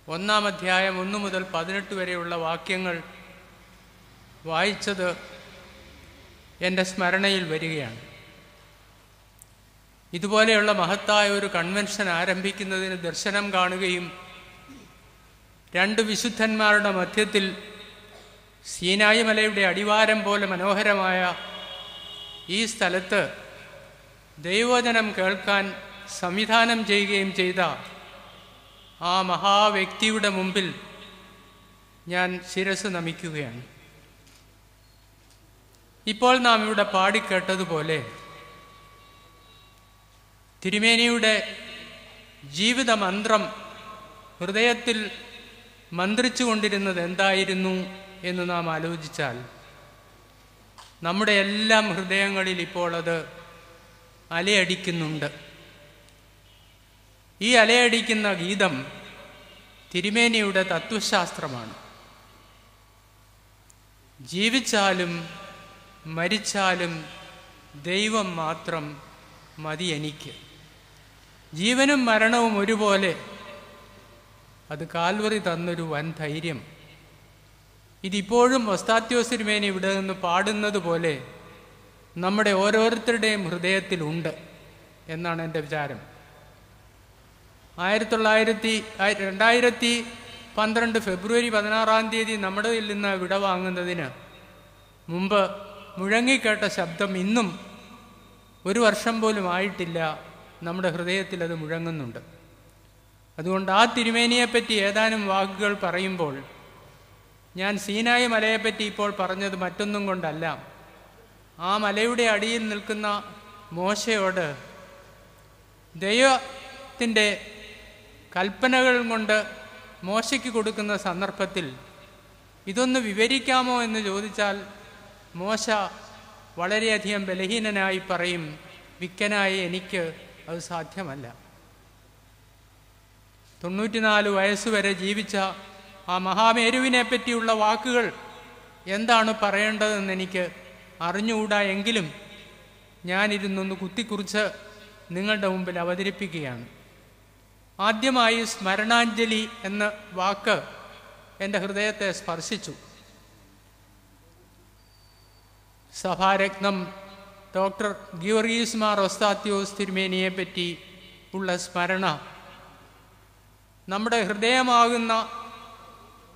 1-ാം അധ്യായം 1 മുതൽ 18 വരെയുള്ള വാക്യങ്ങൾ വായിച്ചത് എൻ്റെ സ്മരണയിൽ വരികയാണ്. ഇതുപോലെയുള്ള മഹത്തായ ഒരു കൺവെൻഷൻ ആരംഭിക്കുന്നതിന് ദർശനം കാണുകയും 2 വിശുദ്ധന്മാരുടെ മധ്യത്തിൽ സീനായി മലയുടെ അടിവാരം പോലെ മനോഹരമായ ഈ സ്ഥലത്ത് ദൈവവചനം കേൾക്കാൻ സംവിധാനം ചെയ്യുകയും ചെയ്ത ആ മഹാവ്യക്തിയുടെ മുമ്പിൽ ഞാൻ ശിരസ് നമിക്കുകയാണ്. ഇപ്പോൾ നാം ഇവിടെ പാടിക്കേട്ടതുപോലെ തിരുമേനിയുടെ ജീവിത മന്ത്രം ഹൃദയത്തിൽ മന്ത്രിച്ചു കൊണ്ടിരുന്നത് എന്തായിരുന്നു എന്ന് നാം ആലോചിച്ചാൽ നമ്മുടെ എല്ലാം ഹൃദയങ്ങളിൽ ഇപ്പോൾ അത് അലയടിക്കുന്നുണ്ട്. ഈ അലയടിക്കുന്ന ഗീതം തിരുമേനിയുടെ തത്വശാസ്ത്രമാണ്. ജീവിച്ചാലും മരിച്ചാലും ദൈവം മാത്രം മതി എനിക്ക്. ജീവനും മരണവും ഒരുപോലെ. അത് കാൽവറി തന്നൊരു വൻ ധൈര്യം. ഇതിപ്പോഴും ഒസ്താത്യോസ് തിരുമേനി ഇവിടെ നിന്ന് പാടുന്നത് പോലെ നമ്മുടെ ഓരോരുത്തരുടെയും ഹൃദയത്തിലുണ്ട് എന്നാണ് എൻ്റെ വിചാരം. 2012 ഫെബ്രുവരി 16 നമ്മുടെ കയ്യിൽ നിന്ന് വിടവാങ്ങുന്നതിന് മുമ്പ് മുഴങ്ങിക്കേട്ട ശബ്ദം ഇന്നും 1 വർഷം പോലും ആയിട്ടില്ല നമ്മുടെ ഹൃദയത്തിൽ അത് മുഴങ്ങുന്നുണ്ട്. അതുകൊണ്ട് ആ തിരുമേനിയെപ്പറ്റി ഏതാനും വാക്കുകൾ പറയുമ്പോൾ ഞാൻ സീനായി മലയെപ്പറ്റി ഇപ്പോൾ പറഞ്ഞത് മറ്റൊന്നും കൊണ്ടല്ല. ആ മലയുടെ അടിയിൽ നിൽക്കുന്ന മോശയോട് ദൈവത്തിൻ്റെ കൽപ്പനകൾ കൊണ്ട് മോശയ്ക്ക് കൊടുക്കുന്ന സന്ദർഭത്തിൽ ഇതൊന്ന് വിവരിക്കാമോ എന്ന് ചോദിച്ചാൽ മോശ വളരെയധികം ബലഹീനനായി പറയും, വിക്കനായി എനിക്ക് അത് സാധ്യമല്ല. 94 വയസ്സുവരെ ജീവിച്ച ആ മഹാമേരുവിനെ പറ്റിയുള്ള വാക്കുകൾ എന്താണ് പറയേണ്ടതെന്ന് എനിക്ക് അറിഞ്ഞുകൂടാ. എങ്കിലും ഞാനിരുന്നൊന്ന് കുത്തിക്കുറിച്ച് നിങ്ങളുടെ മുമ്പിൽ അവതരിപ്പിക്കുകയാണ്. ആദ്യമായി സ്മരണാഞ്ജലി എന്ന വാക്ക് എൻ്റെ ഹൃദയത്തെ സ്പർശിച്ചു. സഭാരത്നം ഡോക്ടർ ഗീവർഗീസ് മാർ ഒസ്താത്യോസ് തിരുമേനിയെ പറ്റി ഉള്ള സ്മരണ നമ്മുടെ ഹൃദയമാകുന്ന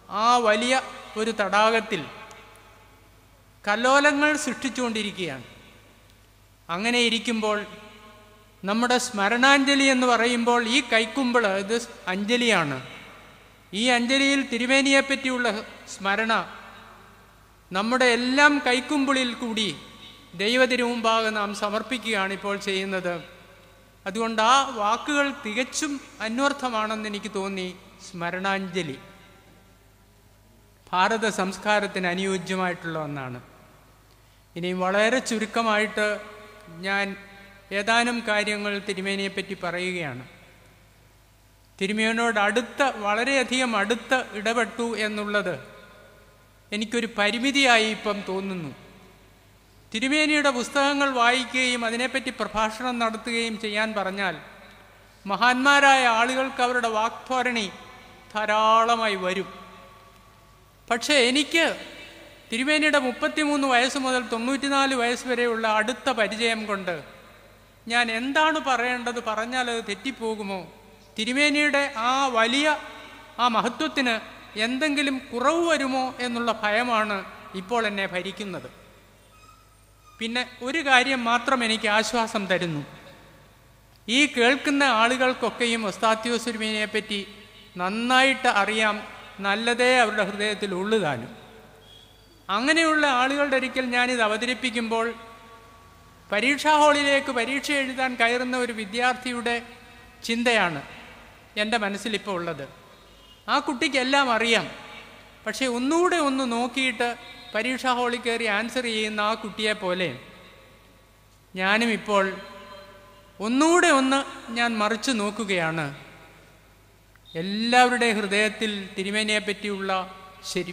ആ വലിയ ഒരു തടാകത്തിൽ കല്ലോലങ്ങൾ സൃഷ്ടിച്ചുകൊണ്ടിരിക്കുകയാണ്. അങ്ങനെ ഇരിക്കുമ്പോൾ നമ്മുടെ സ്മരണാഞ്ജലി എന്ന് പറയുമ്പോൾ ഈ കൈക്കുമ്പിൾ ഇത് അഞ്ജലിയാണ്. ഈ അഞ്ജലിയിൽ തിരുമേനിയെപ്പറ്റിയുള്ള സ്മരണ നമ്മുടെ എല്ലാം കൈക്കുമ്പിളിൽ കൂടി ദൈവത്തിരുമുമ്പാകെ നാം സമർപ്പിക്കുകയാണ് ഇപ്പോൾ ചെയ്യുന്നത്. അതുകൊണ്ട് ആ വാക്കുകൾ തികച്ചും അന്വർത്ഥമാണെന്ന് എനിക്ക് തോന്നി. സ്മരണാഞ്ജലി ഭാരത സംസ്കാരത്തിന് അനുയോജ്യമായിട്ടുള്ള ഒന്നാണ്. ഇനിയും വളരെ ചുരുക്കമായിട്ട് ഞാൻ ഏതാനും കാര്യങ്ങൾ തിരുമേനിയെപ്പറ്റി പറയുകയാണ്. തിരുമേനിയോട് വളരെയധികം അടുത്ത് ഇടപെട്ടു എന്നുള്ളത് എനിക്കൊരു പരിമിതിയായി ഇപ്പം തോന്നുന്നു. തിരുമേനിയുടെ പുസ്തകങ്ങൾ വായിക്കുകയും അതിനെപ്പറ്റി പ്രഭാഷണം നടത്തുകയും ചെയ്യാൻ പറഞ്ഞാൽ മഹാന്മാരായ ആളുകൾക്ക് അവരുടെ വാക്ധോരണി ധാരാളമായി വരും. പക്ഷേ എനിക്ക് തിരുമേനിയുടെ 33 വയസ്സ് മുതൽ 94 വയസ്സ് വരെയുള്ള അടുത്ത പരിചയം കൊണ്ട് ഞാൻ എന്താണ് പറയേണ്ടത്, പറഞ്ഞാൽ അത് തെറ്റിപ്പോകുമോ, തിരുമേനിയുടെ ആ വലിയ ആ മഹത്വത്തിന് എന്തെങ്കിലും കുറവ് വരുമോ എന്നുള്ള ഭയമാണ് ഇപ്പോൾ എന്നെ ഭരിക്കുന്നത്. പിന്നെ ഒരു കാര്യം മാത്രം എനിക്ക് ആശ്വാസം തരുന്നു. ഈ കേൾക്കുന്ന ആളുകൾക്കൊക്കെയും ഒസ്താത്യോസ് തിരുമേനിയെപ്പറ്റി നന്നായിട്ട് അറിയാം, നല്ലതേ അവരുടെ ഹൃദയത്തിൽ ഉള്ളുതാനും. അങ്ങനെയുള്ള ആളുകളുടെ ഒരിക്കൽ ഞാനിത് അവതരിപ്പിക്കുമ്പോൾ പരീക്ഷാ ഹാളിലേക്ക് പരീക്ഷ എഴുതാൻ കയറുന്ന ഒരു വിദ്യാർത്ഥിയുടെ ചിന്തയാണ് എൻ്റെ മനസ്സിലിപ്പോൾ ഉള്ളത്. ആ കുട്ടിക്കെല്ലാം അറിയാം, പക്ഷേ ഒന്നുകൂടെ ഒന്ന് നോക്കിയിട്ട് പരീക്ഷാ ഹാളിൽ കയറി ആൻസർ ചെയ്യുന്ന ആ കുട്ടിയെ പോലെ ഞാനും ഇപ്പോൾ ഒന്നുകൂടെ ഞാൻ മറിച്ച് നോക്കുകയാണ്. എല്ലാവരുടെ ഹൃദയത്തിൽ തിരുമേനിയെപ്പറ്റിയുള്ള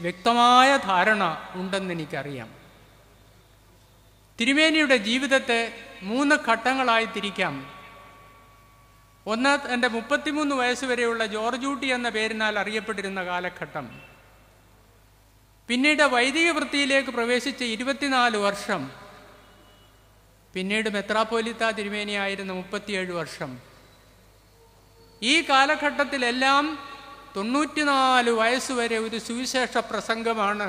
വ്യക്തമായ ധാരണ ഉണ്ടെന്ന് എനിക്കറിയാം. തിരുമേനിയുടെ ജീവിതത്തെ 3 ഘട്ടങ്ങളായി തിരിക്കാം. ഒന്ന്, എൻ്റെ 33 വയസ്സ് വരെയുള്ള ജോർജൂട്ടി എന്ന പേരിനാൽ അറിയപ്പെട്ടിരുന്ന കാലഘട്ടം. പിന്നീട് വൈദിക വൃത്തിയിലേക്ക് പ്രവേശിച്ച 24 വർഷം. പിന്നീട് മെത്രാപ്പോലിത്ത തിരുമേനിയായിരുന്ന 37 വർഷം. ഈ കാലഘട്ടത്തിലെല്ലാം 94 വയസ്സുവരെ ഒരു സുവിശേഷ പ്രസംഗമാണ്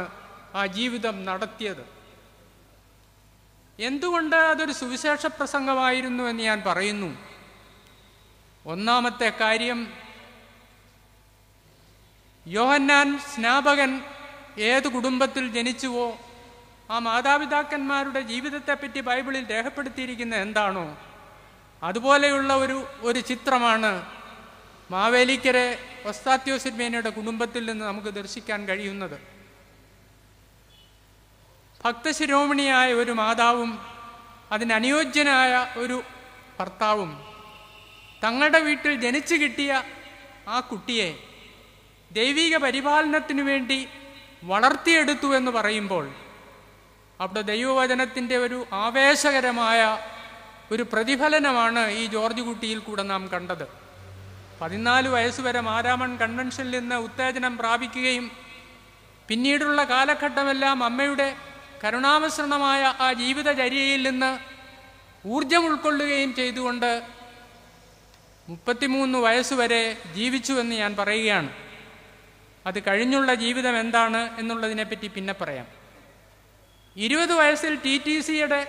ആ ജീവിതം നടത്തിയത്. എന്തുകൊണ്ട് അതൊരു സുവിശേഷ പ്രസംഗമായിരുന്നു എന്ന് ഞാൻ പറയുന്നു. ഒന്നാമത്തെ കാര്യം, യോഹന്നാൻ സ്നാപകൻ ഏത് കുടുംബത്തിൽ ജനിച്ചുവോ ആ മാതാപിതാക്കന്മാരുടെ ജീവിതത്തെപ്പറ്റി ബൈബിളിൽ രേഖപ്പെടുത്തിയിരിക്കുന്ന എന്താണോ അതുപോലെയുള്ള ഒരു ചിത്രമാണ് മാവേലിക്കരെ ഒസ്താത്യോസ് തിരുമേനിയുടെ കുടുംബത്തിൽ നിന്ന് നമുക്ക് ദർശിക്കാൻ കഴിയുന്നത്. ഭക്തശിരോമണിയായ ഒരു മാതാവും അതിനനുയോജ്യനായ ഒരു ഭർത്താവും തങ്ങളുടെ വീട്ടിൽ ജനിച്ചു കിട്ടിയ ആ കുട്ടിയെ ദൈവിക പരിപാലനത്തിനു വേണ്ടി വളർത്തിയെടുത്തു എന്ന് പറയുമ്പോൾ അവിടെ ദൈവവചനത്തിൻ്റെ ഒരു ആവേശകരമായ ഒരു പ്രതിഫലനമാണ് ഈ ജോർജ് കുട്ടിയിൽ കൂടെ നാം കണ്ടത്. 14 വയസ്സുവരെ മാരാമൺ കൺവെൻഷനിൽ നിന്ന് ഉത്തേജനം പ്രാപിക്കുകയും പിന്നീടുള്ള കാലഘട്ടമെല്ലാം അമ്മയുടെ കരുണാമിശ്രണമായ ആ ജീവിതചര്യയിൽ നിന്ന് ഊർജം ഉൾക്കൊള്ളുകയും ചെയ്തുകൊണ്ട് 33 വയസ്സുവരെ ജീവിച്ചുവെന്ന് ഞാൻ പറയുകയാണ്. അത് കഴിഞ്ഞുള്ള ജീവിതം എന്താണ് എന്നുള്ളതിനെപ്പറ്റി പിന്നെ പറയാം. 20 വയസ്സിൽ TTCയുടെ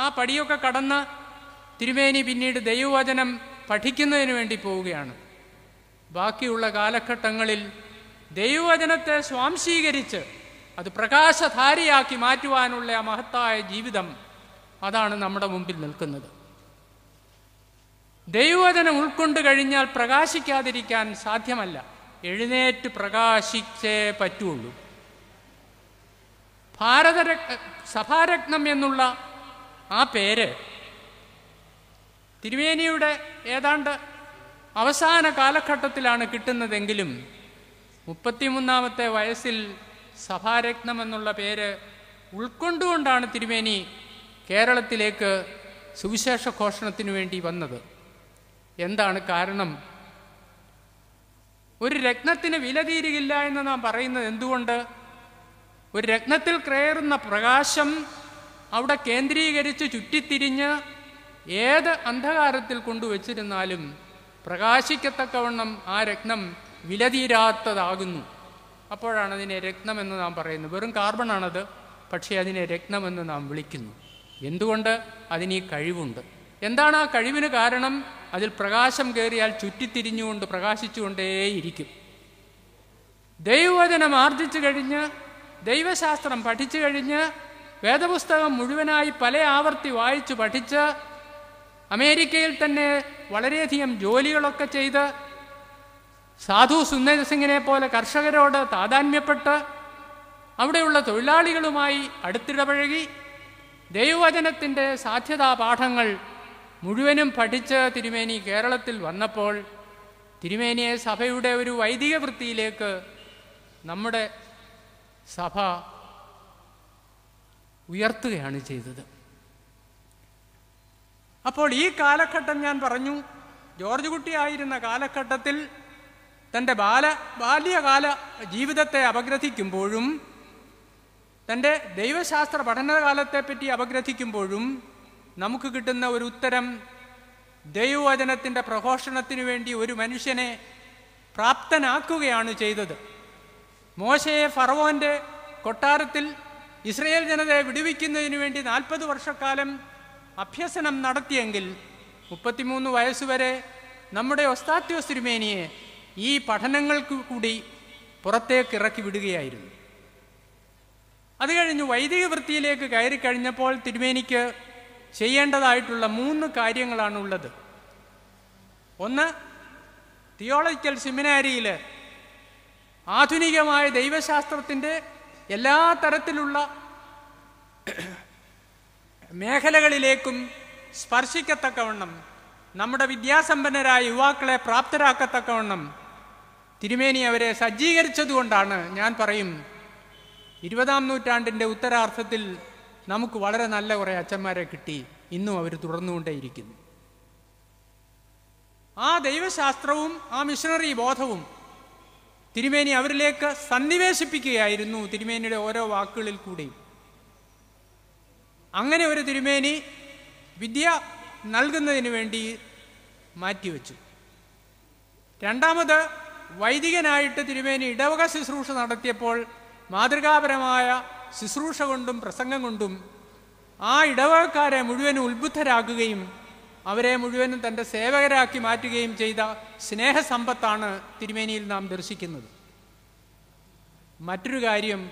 ആ പടിയൊക്കെ കടന്ന് തിരുമേനി പിന്നീട് ദൈവവചനം പഠിക്കുന്നതിന് വേണ്ടി പോവുകയാണ്. ബാക്കിയുള്ള കാലഘട്ടങ്ങളിൽ ദൈവവചനത്തെ സ്വാംശീകരിച്ച് അത് പ്രകാശധാരിയാക്കി മാറ്റുവാനുള്ള ആ മഹത്തായ ജീവിതം അതാണ് നമ്മുടെ മുമ്പിൽ നിൽക്കുന്നത്. ദൈവവചനം ഉൾക്കൊണ്ട് കഴിഞ്ഞാൽ പ്രകാശിക്കാതിരിക്കാൻ സാധ്യമല്ല. എഴുന്നേറ്റ് പ്രകാശിച്ചേ പറ്റുള്ളൂ. സഭാരത്നം എന്നുള്ള ആ പേര് തിരുമേനിയുടെ ഏതാണ്ട് അവസാന കാലഘട്ടത്തിലാണ് കിട്ടുന്നതെങ്കിലും 33-ാമത്തെ വയസ്സിൽ സഭാരത്നം എന്നുള്ള പേര് ഉൾക്കൊണ്ടുകൊണ്ടാണ് തിരുമേനി കേരളത്തിലേക്ക് സുവിശേഷ ഘോഷണത്തിനു വേണ്ടി വന്നത്. എന്താണ് കാരണം? ഒരു രത്നത്തിന് വില തീരുകയില്ല എന്ന് നാം പറയുന്നത് എന്തുകൊണ്ട്? ഒരു രത്നത്തിൽ കയറുന്ന പ്രകാശം അവിടെ കേന്ദ്രീകരിച്ച് ചുറ്റിത്തിരിഞ്ഞ് ഏത് അന്ധകാരത്തിൽ കൊണ്ടുവച്ചിരുന്നാലും പ്രകാശിക്കത്തക്കവണ്ണം ആ രത്നം വിലതീരാത്തതാകുന്നു. അപ്പോഴാണ് അതിനെ രത്നമെന്ന് നാം പറയുന്നത്. വെറും കാർബണാണത്, പക്ഷേ അതിനെ രത്നമെന്ന് നാം വിളിക്കുന്നു. എന്തുകൊണ്ട്? അതിന് ഈ കഴിവുണ്ട്. എന്താണ് ആ കഴിവിന് കാരണം? അതിൽ പ്രകാശം കയറിയാൽ ചുറ്റിത്തിരിഞ്ഞുകൊണ്ട് പ്രകാശിച്ചുകൊണ്ടേയിരിക്കും. ദൈവവചനം ആർജിച്ചു കഴിഞ്ഞ് ദൈവശാസ്ത്രം പഠിച്ചു കഴിഞ്ഞ് വേദപുസ്തകം മുഴുവനായി പല ആവർത്തി വായിച്ചു പഠിച്ച് അമേരിക്കയിൽ തന്നെ വളരെയധികം ജോലികളൊക്കെ ചെയ്ത് സാധു സുന്ദർ സിംഗിനെ പോലെ കർഷകരോട് താതാത്മ്യപ്പെട്ട് അവിടെയുള്ള തൊഴിലാളികളുമായി അടുത്തിടപഴകി ദൈവവചനത്തിൻ്റെ സാധ്യതാ പാഠങ്ങൾ മുഴുവനും പഠിച്ച് തിരുമേനി കേരളത്തിൽ വന്നപ്പോൾ തിരുമേനിയെ സഭയുടെ ഒരു വൈദിക വൃത്തിയിലേക്ക് നമ്മുടെ സഭ ഉയർത്തുകയാണ് ചെയ്തത്. അപ്പോൾ ഈ കാലഘട്ടം ഞാൻ പറഞ്ഞു, ജോർജ് കുട്ടിയായിരുന്ന കാലഘട്ടത്തിൽ തൻ്റെ ബാല്യകാല ജീവിതത്തെ അപഗ്രഥിക്കുമ്പോഴും തൻ്റെ ദൈവശാസ്ത്ര പഠനകാലത്തെപ്പറ്റി അപഗ്രഥിക്കുമ്പോഴും നമുക്ക് കിട്ടുന്ന ഒരു ഉത്തരം ദൈവവചനത്തിൻ്റെ പ്രഘോഷണത്തിനു വേണ്ടി ഒരു മനുഷ്യനെ പ്രാപ്തനാക്കുകയാണ് ചെയ്തത്. മോശയെ ഫറവോൻ്റെ കൊട്ടാരത്തിൽ ഇസ്രയേൽ ജനതയെ വിടുവിക്കുന്നതിന് വേണ്ടി 40 വർഷക്കാലം അഭ്യസനം നടത്തിയെങ്കിൽ 33 വയസ്സുവരെ നമ്മുടെ ഒസ്താത്യോസ് തിരുമേനിയെ ഈ പഠനങ്ങൾക്ക് കൂടി പുറത്തേക്ക് ഇറക്കി വിടുകയായിരുന്നു. അത് കഴിഞ്ഞ് വൈദിക വൃത്തിയിലേക്ക് കയറി കഴിഞ്ഞപ്പോൾ തിരുമേനിക്ക് ചെയ്യേണ്ടതായിട്ടുള്ള 3 കാര്യങ്ങളാണുള്ളത്. ഒന്ന്, തിയോളജിക്കൽ സെമിനാരിയിൽ ആധുനികമായ ദൈവശാസ്ത്രത്തിൻ്റെ എല്ലാ തരത്തിലുള്ള മേഖലകളിലേക്കും സ്പർശിക്കത്തക്കവണ്ണം നമ്മുടെ വിദ്യാസമ്പന്നരായ യുവാക്കളെ പ്രാപ്തരാക്കത്തക്കവണ്ണം തിരുമേനി അവരെ സജ്ജീകരിച്ചതുകൊണ്ടാണ് ഞാൻ പറയും 20-ാം നൂറ്റാണ്ടിൻ്റെ ഉത്തരാർദ്ധത്തിൽ നമുക്ക് വളരെ നല്ല കുറേ അച്ഛന്മാരെ കിട്ടി. ഇന്നും അവർ തുടർന്നുകൊണ്ടേയിരിക്കുന്നു. ആ ദൈവശാസ്ത്രവും ആ മിഷണറി ബോധവും തിരുമേനി അവരിലേക്ക് സന്നിവേശിപ്പിക്കുകയായിരുന്നു തിരുമേനിയുടെ ഓരോ വാക്കുകളിൽ കൂടെയും. അങ്ങനെ ഒരു തിരുമേനി വിദ്യ നൽകുന്നതിന് വേണ്ടി മാറ്റിവെച്ചു. രണ്ടാമത്, വൈദികനായിട്ട് തിരുമേനി ഇടവക ശുശ്രൂഷ നടത്തിയപ്പോൾ മാതൃകാപരമായ ശുശ്രൂഷ കൊണ്ടും പ്രസംഗം കൊണ്ടും ആ ഇടവകക്കാരെ മുഴുവനും ഉത്ബുദ്ധരാക്കുകയും അവരെ മുഴുവനും തൻ്റെ സേവകരാക്കി മാറ്റുകയും ചെയ്ത സ്നേഹസമ്പത്താണ് തിരുമേനിയിൽ നാം ദർശിക്കുന്നത്. മറ്റൊരു കാര്യം,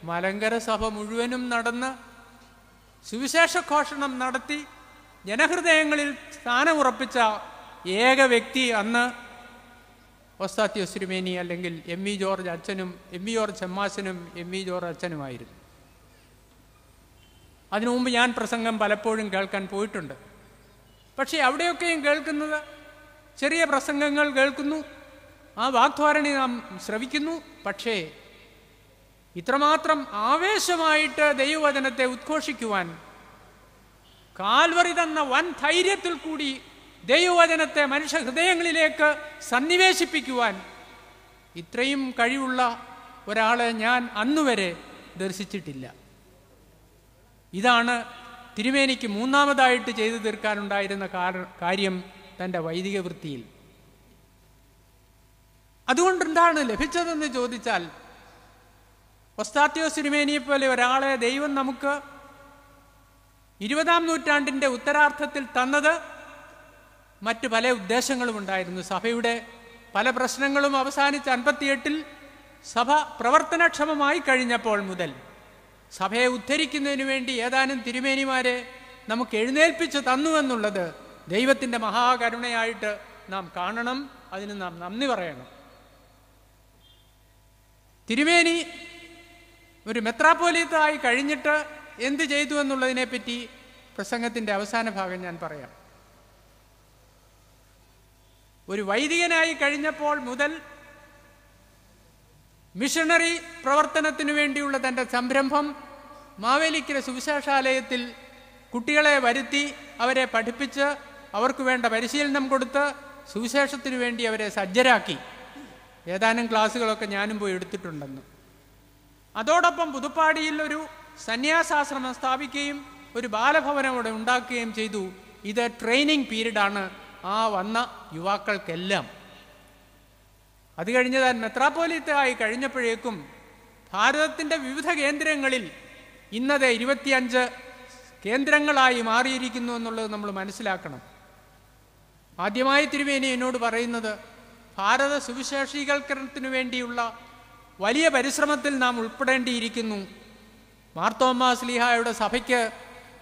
മലങ്കര സഭ മുഴുവനും നടന്ന് സുവിശേഷ ഘോഷണം നടത്തി ജനഹൃദയങ്ങളിൽ സ്ഥാനമുറപ്പിച്ച ഏക വ്യക്തി അന്ന് ഒസ്താത്യോസ് തിരുമേനി, അല്ലെങ്കിൽ എം വി ജോർജ് അച്ഛനും എം വി ജോർജ് ചെമ്മാശനും എം വി ജോർജ് അച്ഛനുമായിരുന്നു. അതിനു മുമ്പ് ഞാൻ പ്രസംഗം പലപ്പോഴും കേൾക്കാൻ പോയിട്ടുണ്ട്. പക്ഷേ അവിടെയൊക്കെയും കേൾക്കുന്നത് ചെറിയ പ്രസംഗങ്ങൾ കേൾക്കുന്നു, ആ വാഗ്ധാരണി നാം ശ്രവിക്കുന്നു. പക്ഷേ ഇത്രമാത്രം ആവേശമായിട്ട് ദൈവവചനത്തെ ഉദ്ഘോഷിക്കുവാൻ, കാൽവറി തന്ന വൻ ധൈര്യത്തിൽ കൂടി ദൈവവചനത്തെ മനുഷ്യ ഹൃദയങ്ങളിലേക്ക് സന്നിവേശിപ്പിക്കുവാൻ ഇത്രയും കഴിവുള്ള ഒരാളെ ഞാൻ അന്നുവരെ ദർശിച്ചിട്ടില്ല. ഇതാണ് തിരുമേനിക്ക് മൂന്നാമതായിട്ട് ചെയ്തു തീർക്കാനുണ്ടായിരുന്ന കാര്യം തൻ്റെ വൈദിക വൃത്തിയിൽ. അതുകൊണ്ട് എന്താണ് ലഭിച്ചതെന്ന് ചോദിച്ചാൽ, ഒസ്താത്യോസ് തിരുമേനിയെ പോലെ ഒരാളെ ദൈവം നമുക്ക് 20-ാം നൂറ്റാണ്ടിൻ്റെ ഉത്തരാർത്ഥത്തിൽ തന്നത് മറ്റ് പല ഉദ്ദേശങ്ങളും ഉണ്ടായിരുന്നു. സഭയുടെ പല പ്രശ്നങ്ങളും അവസാനിച്ച് 58-ൽ സഭ പ്രവർത്തനക്ഷമമായി കഴിഞ്ഞപ്പോൾ മുതൽ സഭയെ ഉദ്ധരിക്കുന്നതിന് വേണ്ടി ഏതാനും തിരുമേനിമാരെ നമുക്ക് എഴുന്നേൽപ്പിച്ച് തന്നുവെന്നുള്ളത് ദൈവത്തിൻ്റെ മഹാകരുണയായിട്ട് നാം കാണണം. അതിന് നാം നന്ദി പറയണം. തിരുമേനി ഒരു മെത്രാപ്പോലീത്തായി കഴിഞ്ഞിട്ട് എന്ത് ചെയ്തു എന്നുള്ളതിനെപ്പറ്റി പ്രസംഗത്തിൻ്റെ അവസാന ഭാഗം ഞാൻ പറയാം. ഒരു വൈദികനായി കഴിഞ്ഞപ്പോൾ മുതൽ മിഷണറി പ്രവർത്തനത്തിനു വേണ്ടിയുള്ള തൻ്റെ സംരംഭം മാവേലിക്കര സുവിശേഷാലയത്തിൽ കുട്ടികളെ വരുത്തി അവരെ പഠിപ്പിച്ച് അവർക്ക് വേണ്ട പരിശീലനം കൊടുത്ത് സുവിശേഷത്തിനു വേണ്ടി അവരെ സജ്ജരാക്കി. ഏതാനും ക്ലാസ്സുകളൊക്കെ ഞാനും പോയി എടുത്തിട്ടുണ്ടെന്ന്. അതോടൊപ്പം പുതുപ്പാടിയിൽ ഒരു സന്യാസാശ്രമം സ്ഥാപിക്കുകയും ഒരു ബാലഭവനം അവിടെ ഉണ്ടാക്കുകയും ചെയ്തു. ഇത് ട്രെയിനിങ് പീരീഡാണ് ആ വന്ന യുവാക്കൾക്കെല്ലാം. അത് കഴിഞ്ഞ് താൻ മെത്രാപ്പോലീത്തയായി കഴിഞ്ഞപ്പോഴേക്കും ഭാരതത്തിൻ്റെ വിവിധ കേന്ദ്രങ്ങളിൽ ഇന്നത് 25 കേന്ദ്രങ്ങളായി മാറിയിരിക്കുന്നു എന്നുള്ളത് നമ്മൾ മനസ്സിലാക്കണം. ആദ്യമായി തിരുമേനി എന്നോട് പറയുന്നത്, ഭാരത സുവിശേഷീകരണത്തിനു വേണ്ടിയുള്ള വലിയ പരിശ്രമത്തിൽ നാം ഉൾപ്പെടേണ്ടിയിരിക്കുന്നു. മാർത്തോമാ ശ്ലീഹായുടെ സഭയ്ക്ക്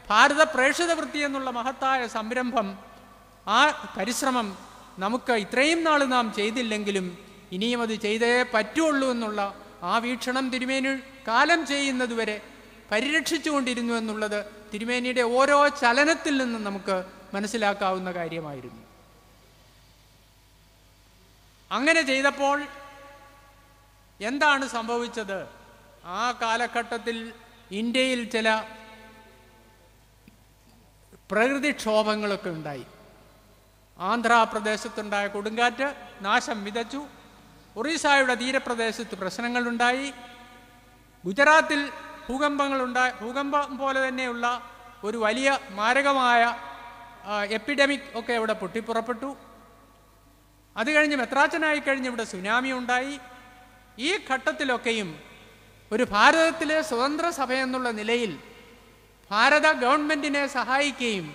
ഭാരത പ്രേക്ഷിത വൃത്തി എന്നുള്ള മഹത്തായ സംരംഭം, ആ പരിശ്രമം നമുക്ക് ഇത്രയും നാൾ നാം ചെയ്തില്ലെങ്കിലും ഇനിയും അത് ചെയ്തേ പറ്റുള്ളൂ എന്നുള്ള ആ വീക്ഷണം തിരുമേനി കാലം ചെയ്യുന്നതുവരെ പരിരക്ഷിച്ചുകൊണ്ടിരുന്നു എന്നുള്ളത് തിരുമേനിയുടെ ഓരോ ചലനത്തിൽ നിന്നും നമുക്ക് മനസ്സിലാക്കാവുന്ന കാര്യമായിരുന്നു. അങ്ങനെ ചെയ്തപ്പോൾ എന്താണ് സംഭവിച്ചത്? ആ കാലഘട്ടത്തിൽ ഇന്ത്യയിൽ ചില പ്രകൃതിക്ഷോഭങ്ങളൊക്കെ ഉണ്ടായി. ആന്ധ്രാപ്രദേശത്തുണ്ടായ കൊടുങ്കാറ്റ് നാശം വിതച്ചു. ഒറീസയുടെ തീരപ്രദേശത്ത് പ്രശ്നങ്ങളുണ്ടായി. ഗുജറാത്തിൽ ഭൂകമ്പം പോലെ തന്നെയുള്ള ഒരു വലിയ മാരകമായ എപ്പിഡമിക് ഒക്കെ ഇവിടെ പൊട്ടിപ്പുറപ്പെട്ടു. അത് കഴിഞ്ഞ് മെത്രാച്ചനായി കഴിഞ്ഞ് ഇവിടെ സുനാമി ഉണ്ടായി. ഈ ഘട്ടത്തിലൊക്കെയും ഒരു ഭാരതത്തിലെ സ്വതന്ത്ര സഭ എന്നുള്ള നിലയിൽ ഭാരത ഗവൺമെൻറ്റിനെ സഹായിക്കുകയും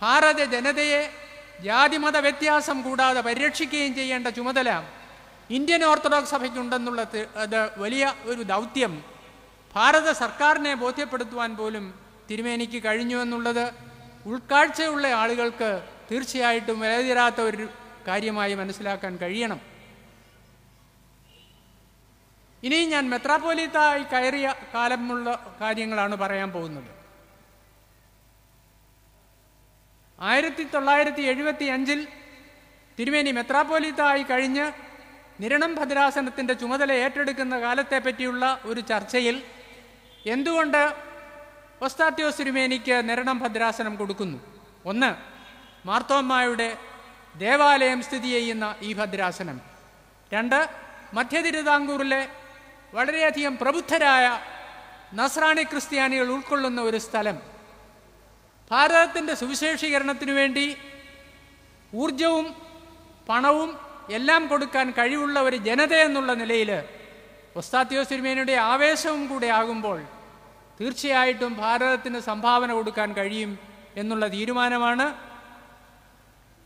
ഭാരത ജനതയെ ജാതിമത വ്യത്യാസം കൂടാതെ പരിരക്ഷിക്കുകയും ചെയ്യേണ്ട ചുമതല ഇന്ത്യൻ ഓർത്തഡോക്സ് സഭയ്ക്കുണ്ടെന്നുള്ള അത് വലിയ ഒരു ദൗത്യം ഭാരത സർക്കാരിനെ ബോധ്യപ്പെടുത്തുവാൻ പോലും തിരുമേനിക്ക് കഴിഞ്ഞു എന്നുള്ളത് ഉൾക്കാഴ്ചയുള്ള ആളുകൾക്ക് തീർച്ചയായിട്ടും വിലതീരാത്ത ഒരു കാര്യമായി മനസ്സിലാക്കാൻ കഴിയണം. ഇനി ഞാൻ മെത്രാപ്പോലീത്തായി കയറിയ കാലമുള്ള കാര്യങ്ങളാണ് പറയാൻ പോകുന്നത്. 1975 തിരുമേനി മെത്രാപ്പോലീത്തായി കഴിഞ്ഞ് നിരണം ഭദ്രാസനത്തിൻ്റെ ചുമതല ഏറ്റെടുക്കുന്ന കാലത്തെ പറ്റിയുള്ള ഒരു ചർച്ചയിൽ എന്തുകൊണ്ട് ഒസ്താത്യോസ് തിരുമേനിക്ക് നിരണം ഭദ്രാസനം കൊടുക്കുന്നു? ഒന്ന്, മാർത്തോമായുടെ ദേവാലയം സ്ഥിതി ചെയ്യുന്ന ഈ ഭദ്രാസനം. 2, മധ്യ തിരുവിതാംകൂറിലെ വളരെയധികം പ്രബുദ്ധരായ നസ്രാണി ക്രിസ്ത്യാനികൾ ഉൾക്കൊള്ളുന്ന ഒരു സ്ഥലം. ഭാരതത്തിൻ്റെ സുവിശേഷീകരണത്തിനു വേണ്ടി ഊർജവും പണവും എല്ലാം കൊടുക്കാൻ കഴിവുള്ള ഒരു ജനത എന്നുള്ള നിലയിൽ ഒസ്താത്യോസ് തിരുമേനിയുടെ ആവേശവും കൂടെ ആകുമ്പോൾ തീർച്ചയായിട്ടും ഭാരതത്തിന് സംഭാവന കൊടുക്കാൻ കഴിയും എന്നുള്ള തീരുമാനമാണ്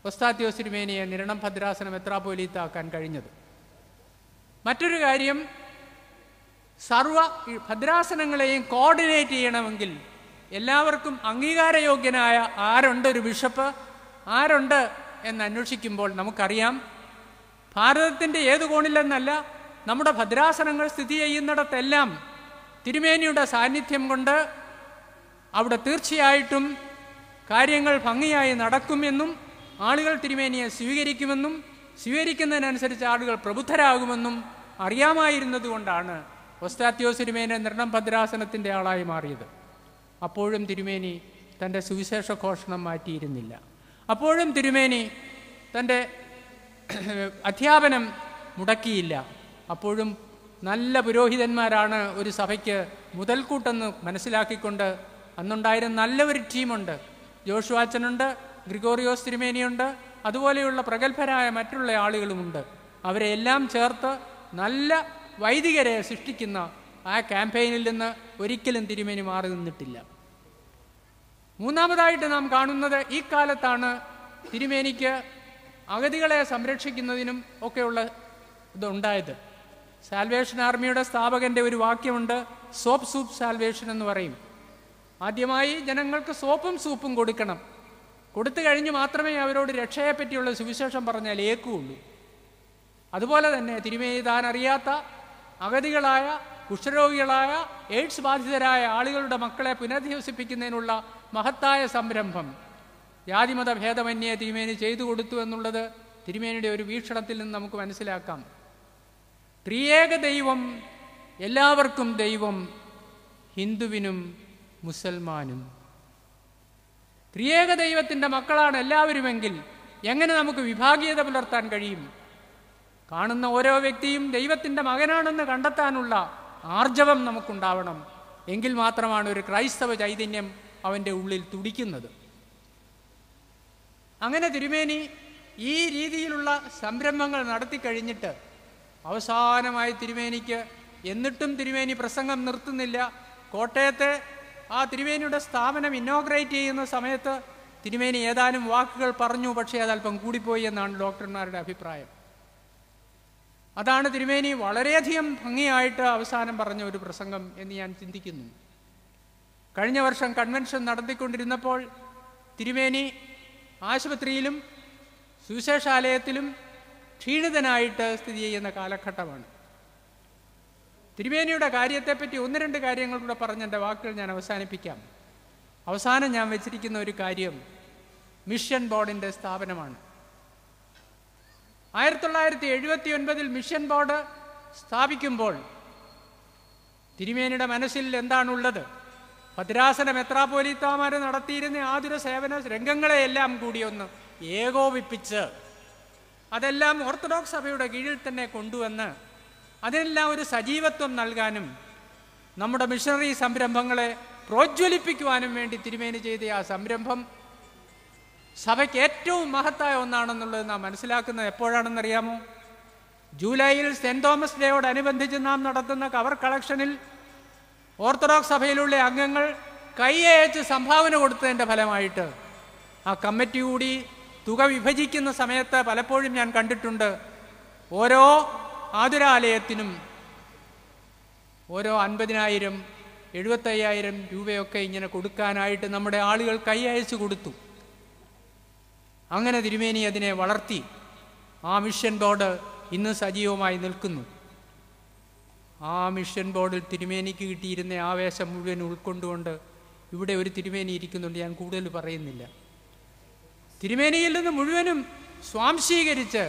ഒസ്താത്യോസ് തിരുമേനിയെ നിരണം ഭദ്രാസനം മെത്രാപ്പോലീത്താക്കാൻ കഴിഞ്ഞത്. മറ്റൊരു കാര്യം, സർവ ഭദ്രാസനങ്ങളെയും കോർഡിനേറ്റ് ചെയ്യണമെങ്കിൽ എല്ലാവർക്കും അംഗീകാരയോഗ്യനായ ആരുണ്ട്, ഒരു ബിഷപ്പ് ആരുണ്ട് എന്ന് അന്വേഷിക്കുമ്പോൾ നമുക്കറിയാം, ഭാരതത്തിൻ്റെ ഏത് കോണിലെന്നല്ല, നമ്മുടെ ഭദ്രാസനങ്ങൾ സ്ഥിതി ചെയ്യുന്നിടത്തെല്ലാം തിരുമേനിയുടെ സാന്നിധ്യം കൊണ്ട് അവിടെ തീർച്ചയായിട്ടും കാര്യങ്ങൾ ഭംഗിയായി നടക്കുമെന്നും ആളുകൾ തിരുമേനിയെ സ്വീകരിക്കുമെന്നും സ്വീകരിക്കുന്നതിനനുസരിച്ച് ആളുകൾ പ്രബുദ്ധരാകുമെന്നും അറിയാമായിരുന്നത് കൊണ്ടാണ് ഒസ്താത്യോസ് തിരുമേനി നിരണം ഭദ്രാസനത്തിൻ്റെ ആളായി മാറിയത്. അപ്പോഴും തിരുമേനി തൻ്റെ സുവിശേഷ ഘോഷണം മാറ്റിയിരുന്നില്ല. അപ്പോഴും തിരുമേനി തൻ്റെ അധ്യാപനം മുടക്കിയില്ല. അപ്പോഴും നല്ല പുരോഹിതന്മാരാണ് ഒരു സഭയ്ക്ക് മുതൽക്കൂട്ടെന്ന് മനസ്സിലാക്കിക്കൊണ്ട് അന്നുണ്ടായിരുന്ന നല്ല ഒരു ടീമുണ്ട്. ജോഷുവാച്ചനുണ്ട്, ഗ്രിഗോറിയോസ് തിരുമേനിയുണ്ട്, അതുപോലെയുള്ള പ്രഗത്ഭരായ മറ്റുള്ള ആളുകളുമുണ്ട്. അവരെല്ലാം ചേർത്ത് നല്ല വൈദികരെ സൃഷ്ടിക്കുന്ന ആ ക്യാമ്പയിനിൽ നിന്ന് ഒരിക്കലും തിരുമേനി മാറി നിന്നിട്ടില്ല. മൂന്നാമതായിട്ട് നാം കാണുന്നത്, ഈ കാലത്താണ് തിരുമേനിക്ക് അഗതികളെ സംരക്ഷിക്കുന്നതിനും ഒക്കെയുള്ള ഇതുണ്ടായത്. സാൽവേഷൻ ആർമിയുടെ സ്ഥാപകൻ്റെ ഒരു വാക്യമുണ്ട്, സോപ്പ് സൂപ്പ് സാൽവേഷൻ എന്ന് പറയും. ആദ്യമായി ജനങ്ങൾക്ക് സോപ്പും സൂപ്പും കൊടുക്കണം. കൊടുത്തു കഴിഞ്ഞ് മാത്രമേ അവരോട് രക്ഷയെപ്പറ്റിയുള്ള സുവിശേഷം പറഞ്ഞാൽ ഏൽക്കുകയുള്ളൂ. അതുപോലെ തന്നെ തിരുമേനി താൻ അറിയാത്ത അഗതികളായ, കുഷ്ഠരോഗികളായ, എയ്ഡ്സ് ബാധിതരായ ആളുകളുടെ മക്കളെ പുനരധിവസിപ്പിക്കുന്നതിനുള്ള മഹത്തായ സംരംഭം ജാതിമത ഭേദമന്യേ തിരുമേനി ചെയ്തു കൊടുത്തു എന്നുള്ളത് തിരുമേനിയുടെ ഒരു വീക്ഷണത്തിൽ നിന്ന് നമുക്ക് മനസ്സിലാക്കാം. ത്രിയേക ദൈവം, എല്ലാവർക്കും ദൈവം, ഹിന്ദുവിനും മുസൽമാനും. ത്രിയേക ദൈവത്തിൻ്റെ മക്കളാണ് എല്ലാവരുമെങ്കിൽ എങ്ങനെ നമുക്ക് വിഭാഗീയത പുലർത്താൻ കഴിയും? കാണുന്ന ഓരോ വ്യക്തിയും ദൈവത്തിൻ്റെ മകനാണെന്ന് കണ്ടെത്താനുള്ള ആർജവം നമുക്കുണ്ടാവണം. എങ്കിൽ മാത്രമാണ് ഒരു ക്രൈസ്തവ ചൈതന്യം അവൻ്റെ ഉള്ളിൽ തുടിക്കുന്നത്. അങ്ങനെ തിരുമേനി ഈ രീതിയിലുള്ള സംരംഭങ്ങൾ നടത്തി കഴിഞ്ഞിട്ട് അവസാനമായി തിരുമേനിക്ക്, എന്നിട്ടും തിരുമേനി പ്രസംഗം നിർത്തുന്നില്ല. കോട്ടയത്തെ ആ തിരുമേനിയുടെ സ്ഥാപനം ഇന്നോഗ്രേറ്റ് ചെയ്യുന്ന സമയത്ത് തിരുമേനി ഏതാനും വാക്കുകൾ പറഞ്ഞു, പക്ഷേ അതല്പം കൂടിപ്പോയി എന്നാണ് ഡോക്ടർമാരുടെ അഭിപ്രായം. അതാണ് തിരുമേനി വളരെയധികം ഭംഗിയായിട്ട് അവസാനം പറഞ്ഞ ഒരു പ്രസംഗം എന്ന് ഞാൻ ചിന്തിക്കുന്നു. കഴിഞ്ഞ വർഷം കൺവെൻഷൻ നടത്തിക്കൊണ്ടിരുന്നപ്പോൾ തിരുമേനി ആശുപത്രിയിലും സുവിശേഷാലയത്തിലും ക്ഷീണിതനായിട്ട് സ്ഥിതി ചെയ്യുന്ന കാലഘട്ടമാണ്. തിരുമേനിയുടെ കാര്യത്തെപ്പറ്റി ഒന്ന് രണ്ട് കാര്യങ്ങൾ കൂടെ പറഞ്ഞ് എൻ്റെ വാക്കുകൾ ഞാൻ അവസാനിപ്പിക്കാം. അവസാനം ഞാൻ വെച്ചിരിക്കുന്ന ഒരു കാര്യം മിഷൻ ബോർഡിൻ്റെ സ്ഥാപനമാണ്. 1979 മിഷൻ ബോർഡ് സ്ഥാപിക്കുമ്പോൾ തിരുമേനിയുടെ മനസ്സിൽ എന്താണുള്ളത്? ഭദ്രാസന മെത്രാപ്പോലീത്താമാർ നടത്തിയിരുന്ന ആതുര സേവന രംഗങ്ങളെയെല്ലാം കൂടി ഒന്ന് ഏകോപിപ്പിച്ച് അതെല്ലാം ഓർത്തഡോക്സ് സഭയുടെ കീഴിൽ തന്നെ കൊണ്ടുവന്ന് അതിനെല്ലാം ഒരു സജീവത്വം നൽകാനും നമ്മുടെ മിഷണറി സംരംഭങ്ങളെ പ്രോജ്വലിപ്പിക്കുവാനും വേണ്ടി തിരുമേനി ചെയ്ത ആ സംരംഭം സഭയ്ക്ക് ഏറ്റവും മഹത്തായ ഒന്നാണെന്നുള്ളത് നാം മനസ്സിലാക്കുന്നത് എപ്പോഴാണെന്നറിയാമോ? ജൂലൈയിൽ സെൻറ് തോമസ് ഡേയോടനുബന്ധിച്ച് നാം നടത്തുന്ന കവർ കളക്ഷനിൽ ഓർത്തഡോക്സ് സഭയിലുള്ള അംഗങ്ങൾ കൈയയച്ച് സംഭാവന കൊടുത്തതിൻ്റെ ഫലമായിട്ട് ആ കമ്മിറ്റി കൂടി തുക വിഭജിക്കുന്ന സമയത്ത് പലപ്പോഴും ഞാൻ കണ്ടിട്ടുണ്ട്, ഓരോ ആതുരാലയത്തിനും ഓരോ 50,000 75,000 രൂപയൊക്കെ ഇങ്ങനെ കൊടുക്കാനായിട്ട് നമ്മുടെ ആളുകൾ കൈയയച്ച് കൊടുത്തു. അങ്ങനെ തിരുമേനി അതിനെ വളർത്തി. ആ മിഷൻ ബോർഡ് ഇന്ന് സജീവമായി നിൽക്കുന്നു. ആ മിഷൻ ബോർഡിൽ തിരുമേനിക്ക് കിട്ടിയിരുന്ന ആവേശം മുഴുവൻ ഉൾക്കൊണ്ടുകൊണ്ട് ഇവിടെ ഒരു തിരുമേനി ഇരിക്കുന്നുണ്ട്. ഞാൻ കൂടുതൽ പറയുന്നില്ല. തിരുമേനിയിൽ നിന്ന് മുഴുവനും സ്വാംശീകരിച്ച്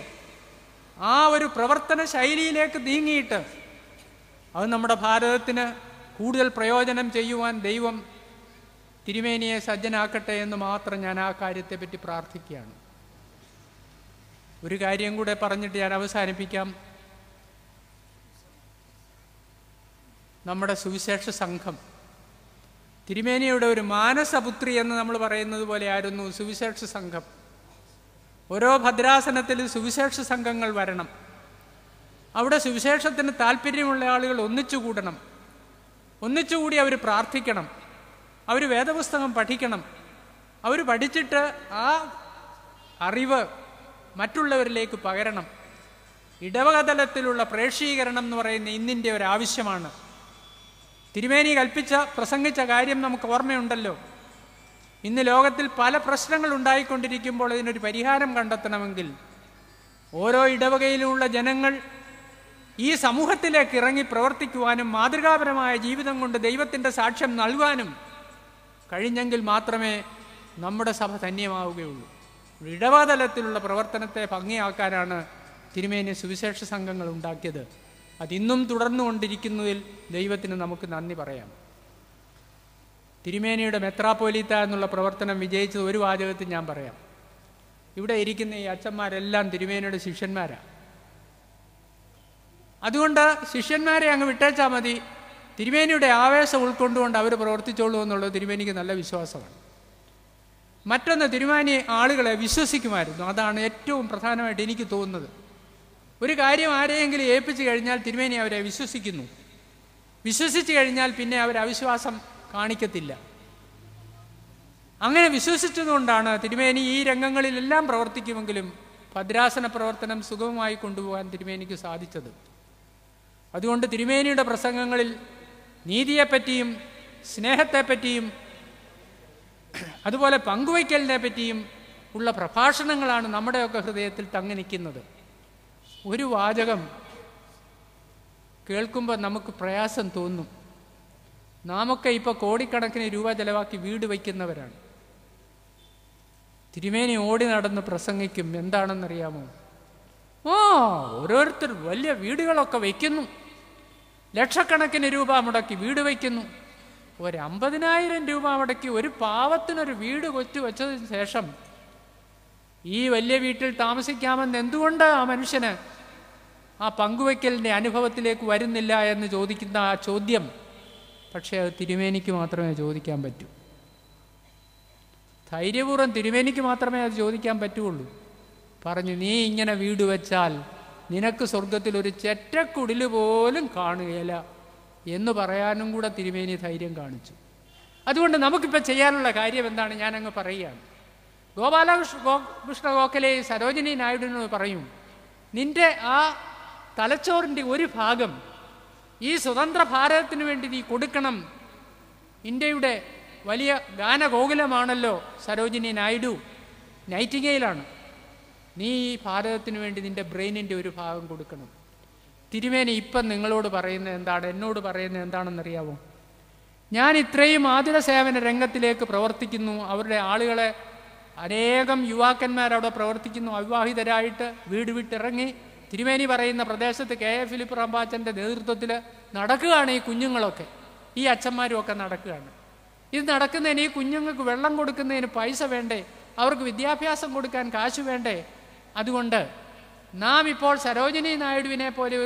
ആ ഒരു പ്രവർത്തന ശൈലിയിലേക്ക് നീങ്ങിയിട്ട് അത് നമ്മുടെ ഭാരതത്തിന് കൂടുതൽ പ്രയോജനം ചെയ്യുവാൻ ദൈവം തിരുമേനിയെ സജ്ജനാക്കട്ടെ എന്ന് മാത്രം ഞാൻ ആ കാര്യത്തെപ്പറ്റി പ്രാർത്ഥിക്കുകയാണ്. ഒരു കാര്യം കൂടെ പറഞ്ഞിട്ട് ഞാൻ അവസാനിപ്പിക്കാം. നമ്മുടെ സുവിശേഷ സംഘം തിരുമേനിയുടെ ഒരു മാനസപുത്രി എന്ന് നമ്മൾ പറയുന്നത് പോലെ ആയിരുന്നു സുവിശേഷ സംഘം. ഓരോ ഭദ്രാസനത്തിൽ സുവിശേഷ സംഘങ്ങൾ വരണം. ആ അവിടെ സുവിശേഷത്തിന് താല്പര്യമുള്ള ആളുകൾ ഒന്നിച്ചുകൂടണം. ഒന്നിച്ചുകൂടി അവർ പ്രാർത്ഥിക്കണം, അവർ വേദപുസ്തകം പഠിക്കണം. അവർ പഠിച്ചിട്ട് ആ അറിവ് മറ്റുള്ളവരിലേക്ക് പകരണം. ഇടവകതലത്തിലുള്ള പ്രേക്ഷീകരണം എന്ന് പറയുന്ന ഇന്നിൻ്റെ ഒരാവശ്യമാണ്. തിരുമേനി പ്രസംഗിച്ച കാര്യം നമുക്ക് ഓർമ്മയുണ്ടല്ലോ. ഇന്ന് ലോകത്തിൽ പല പ്രശ്നങ്ങൾ ഉണ്ടായിക്കൊണ്ടിരിക്കുമ്പോൾ ഇതിനൊരു പരിഹാരം കണ്ടെത്തണമെങ്കിൽ ഓരോ ഇടവകയിലുമുള്ള ജനങ്ങൾ ഈ സമൂഹത്തിലേക്ക് ഇറങ്ങി പ്രവർത്തിക്കുവാനും മാതൃകാപരമായ ജീവിതം കൊണ്ട് ദൈവത്തിൻ്റെ സാക്ഷ്യം നൽകാനും കഴിഞ്ഞെങ്കിൽ മാത്രമേ നമ്മുടെ സഭ ധന്യമാവുകയുള്ളൂ. ഇടവകതലത്തിലുള്ള പ്രവർത്തനത്തെ ഭംഗിയാക്കാനാണ് തിരുമേനി സുവിശേഷ സംഘങ്ങൾ ഉണ്ടാക്കിയത്. അതിന്നും തുടർന്നുകൊണ്ടിരിക്കുന്നതിൽ ദൈവത്തിന് നമുക്ക് നന്ദി പറയാം. തിരുമേനിയുടെ മെത്രാപ്പോലീത്ത എന്നുള്ള പ്രവർത്തനം വിജയിച്ചത് ഒരു വാചകത്തിൽ ഞാൻ പറയാം. ഇവിടെ ഇരിക്കുന്ന ഈ അച്ഛന്മാരെല്ലാം തിരുമേനിയുടെ ശിഷ്യന്മാരാണ്. അതുകൊണ്ട് ശിഷ്യന്മാരെ അങ്ങ് വിട്ടേച്ചാൽ മതി, തിരുമേനിയുടെ ആവേശം ഉൾക്കൊണ്ടുകൊണ്ട് അവർ പ്രവർത്തിച്ചോളൂ എന്നുള്ളത് തിരുമേനിക്ക് നല്ല വിശ്വാസമാണ്. മറ്റൊന്ന്, തിരുമേനി ആളുകളെ വിശ്വസിക്കുമായിരുന്നു. അതാണ് ഏറ്റവും പ്രധാനമായിട്ട് എനിക്ക് തോന്നുന്നത്. ഒരു കാര്യം ആരെയെങ്കിലും ഏൽപ്പിച്ചു കഴിഞ്ഞാൽ തിരുമേനി അവരെ വിശ്വസിക്കുന്നു. വിശ്വസിച്ച് കഴിഞ്ഞാൽ പിന്നെ അവർ അവിശ്വാസം കാണിക്കത്തില്ല. അങ്ങനെ വിശ്വസിച്ചതുകൊണ്ടാണ് തിരുമേനി ഈ രംഗങ്ങളിലെല്ലാം പ്രവർത്തിക്കുമെങ്കിലും ഭദ്രാസന പ്രവർത്തനം സുഗമമായി കൊണ്ടുപോകാൻ തിരുമേനിക്ക് സാധിച്ചത്. അതുകൊണ്ട് തിരുമേനിയുടെ പ്രസംഗങ്ങളിൽ നീതിയെപ്പറ്റിയും സ്നേഹത്തെപ്പറ്റിയും അതുപോലെ പങ്കുവയ്ക്കലിനെ പറ്റിയും ഉള്ള പ്രഭാഷണങ്ങളാണ് നമ്മുടെയൊക്കെ ഹൃദയത്തിൽ തങ്ങി നിൽക്കുന്നത്. ഒരു വാചകം കേൾക്കുമ്പോൾ നമുക്ക് പ്രയാസം തോന്നും. നാമൊക്കെ ഇപ്പോൾ കോടിക്കണക്കിന് രൂപ ചെലവാക്കി വീട് വയ്ക്കുന്നവരാണ്. തിരുമേനി ഓടി നടന്ന് പ്രസംഗിക്കും. എന്താണെന്നറിയാമോ? ഓരോരുത്തർ വലിയ വീടുകളൊക്കെ വയ്ക്കുന്നു, ലക്ഷക്കണക്കിന് രൂപ മുടക്കി വീട് വയ്ക്കുന്നു. 50,000 രൂപ മുടക്കി ഒരു പാവത്തിനൊരു വീട് കൊച്ചു വെച്ചതിന് ശേഷം ഈ വലിയ വീട്ടിൽ താമസിക്കാമെന്ന് എന്തുകൊണ്ട് ആ മനുഷ്യന് ആ പങ്കുവയ്ക്കലിൻ്റെ അനുഭവത്തിലേക്ക് വരുന്നില്ല എന്ന് ചോദിക്കുന്ന ആ ചോദ്യം, പക്ഷേ അത് തിരുമേനിക്ക് മാത്രമേ ചോദിക്കാൻ പറ്റൂ. ധൈര്യപൂർവ്വം തിരുമേനിക്ക് മാത്രമേ അത് ചോദിക്കാൻ പറ്റുള്ളൂ. പറഞ്ഞു, നീ ഇങ്ങനെ വീട് വെച്ചാൽ നിനക്ക് സ്വർഗത്തിൽ ഒരു ചെറ്റക്കുടിൽ പോലും കാണുകയില്ല എന്ന് പറയാനും കൂടെ തിരുമേനി ധൈര്യം കാണിച്ചു. അതുകൊണ്ട് നമുക്കിപ്പോൾ ചെയ്യാനുള്ള കാര്യം എന്താണ്? ഞാനങ്ങ് പറയുകയാണ്. ഗോപാലകൃഷ്ണ ഗോഖലെ സരോജിനി നായിഡുവിനോട് പറയും, നിന്റെ ആ തലച്ചോറിൻ്റെ ഒരു ഭാഗം ഈ സ്വതന്ത്ര ഭാരതത്തിന് വേണ്ടി നീ കൊടുക്കണം. ഇന്ത്യയുടെ വലിയ ഗാനഗോകുലമാണല്ലോ സരോജിനി നായിഡു, നൈറ്റിംഗേലാണ്. നീ ഈ ഭാരതത്തിന് വേണ്ടി നിന്റെ ബ്രെയിനിൻ്റെ ഒരു ഭാഗം കൊടുക്കണം. തിരുമേനി ഇപ്പം നിങ്ങളോട് പറയുന്നത് എന്താണ്, എന്നോട് പറയുന്നത് എന്താണെന്നറിയാമോ? ഞാൻ ഇത്രയും ആതുര സേവന രംഗത്തിലേക്ക് പ്രവർത്തിക്കുന്നു. അവരുടെ ആളുകളെ അനേകം യുവാക്കന്മാരവിടെ പ്രവർത്തിക്കുന്നു, അവിവാഹിതരായിട്ട് വീട് വിട്ടിറങ്ങി തിരുമേനി പറയുന്ന പ്രദേശത്ത് കെ എ ഫിലിപ്പ് റമ്പാച്ചൻ്റെ നേതൃത്വത്തിൽ നടക്കുകയാണ് ഈ കുഞ്ഞുങ്ങളൊക്കെ, ഈ അച്ഛന്മാരും ഒക്കെ നടക്കുകയാണ്. ഇത് നടക്കുന്നതിന് ഈ കുഞ്ഞുങ്ങൾക്ക് വെള്ളം കൊടുക്കുന്നതിന് പൈസ വേണ്ടേ? അവർക്ക് വിദ്യാഭ്യാസം കൊടുക്കാൻ കാശ് വേണ്ടേ? അതുകൊണ്ട് നാം ഇപ്പോൾ സരോജിനി നായിഡുവിനെ പോലെ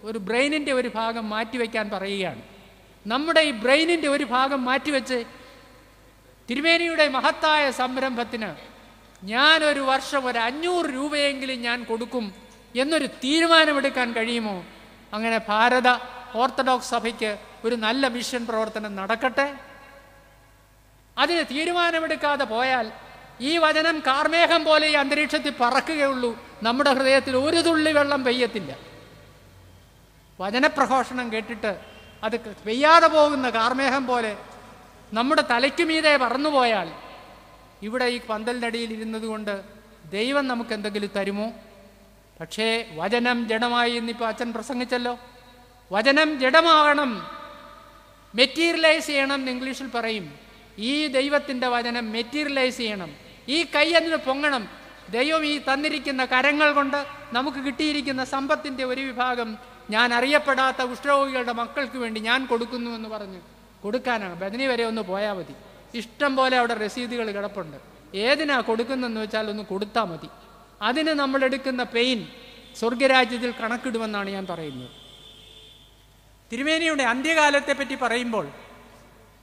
ഒരു ബ്രെയിനിൻ്റെ ഒരു ഭാഗം മാറ്റിവെക്കാൻ പറയുകയാണ്. നമ്മുടെ ഈ ബ്രെയിനിൻ്റെ ഒരു ഭാഗം മാറ്റിവെച്ച് തിരുമേനിയുടെ മഹത്തായ സംരംഭത്തിന് ഞാൻ ഒരു വർഷം 500 രൂപയെങ്കിലും ഞാൻ കൊടുക്കും എന്നൊരു തീരുമാനമെടുക്കാൻ കഴിയുമോ? അങ്ങനെ ഭാരത ഓർത്തഡോക്സ് സഭയ്ക്ക് ഒരു നല്ല മിഷൻ പ്രവർത്തനം നടക്കട്ടെ. അതിന് തീരുമാനമെടുക്കാതെ പോയാൽ ഈ വചനം കാർമേഘം പോലെ ഈ അന്തരീക്ഷത്തിൽ പറക്കുകയുള്ളൂ. നമ്മുടെ ഹൃദയത്തിൽ ഒരു തുള്ളി വെള്ളം പെയ്യത്തില്ല. വചനപ്രഘോഷണം കേട്ടിട്ട് അത് പെയ്യാതെ പോകുന്ന കാർമേഘം പോലെ നമ്മുടെ തലയ്ക്ക് മീതെ പറന്നുപോയാൽ ഇവിടെ ഈ പന്തലിനടിയിൽ ഇരുന്നത് കൊണ്ട് ദൈവം നമുക്ക് എന്തെങ്കിലും തരുമോ? പക്ഷേ വചനം ജഡമായി എന്നിപ്പോൾ അച്ഛൻ പ്രസംഗിച്ചല്ലോ. വചനം ജഡമാകണം, മെറ്റീരിയലൈസ് ചെയ്യണം എന്ന് ഇംഗ്ലീഷിൽ പറയും. ഈ ദൈവത്തിൻ്റെ വചനം മെറ്റീരിയലൈസ് ചെയ്യണം. ഈ കൈ അതിന് പൊങ്ങണം. ദൈവം ഈ തന്നിരിക്കുന്ന കരങ്ങൾ കൊണ്ട് നമുക്ക് കിട്ടിയിരിക്കുന്ന സമ്പത്തിൻ്റെ ഒരു വിഭാഗം ഞാൻ അറിയപ്പെടാത്ത കുഷ്ഠരോഗികളുടെ മക്കൾക്ക് വേണ്ടി ഞാൻ കൊടുക്കുന്നു എന്ന് പറഞ്ഞ് കൊടുക്കാനാണ്. ബദനി വരെ ഒന്ന് പോയാൽ മതി, ഇഷ്ടം പോലെ അവിടെ രസീതുകൾ കിടപ്പുണ്ട്. ഏതിനാ കൊടുക്കുന്നതെന്ന് വെച്ചാൽ ഒന്ന് കൊടുത്താൽ മതി. അതിന് നമ്മളെടുക്കുന്ന പെയിൻ സ്വർഗരാജ്യത്തിൽ കണക്കിടുമെന്നാണ് ഞാൻ പറയുന്നത്. തിരുമേനിയുടെ അന്ത്യകാലത്തെ പറ്റി പറയുമ്പോൾ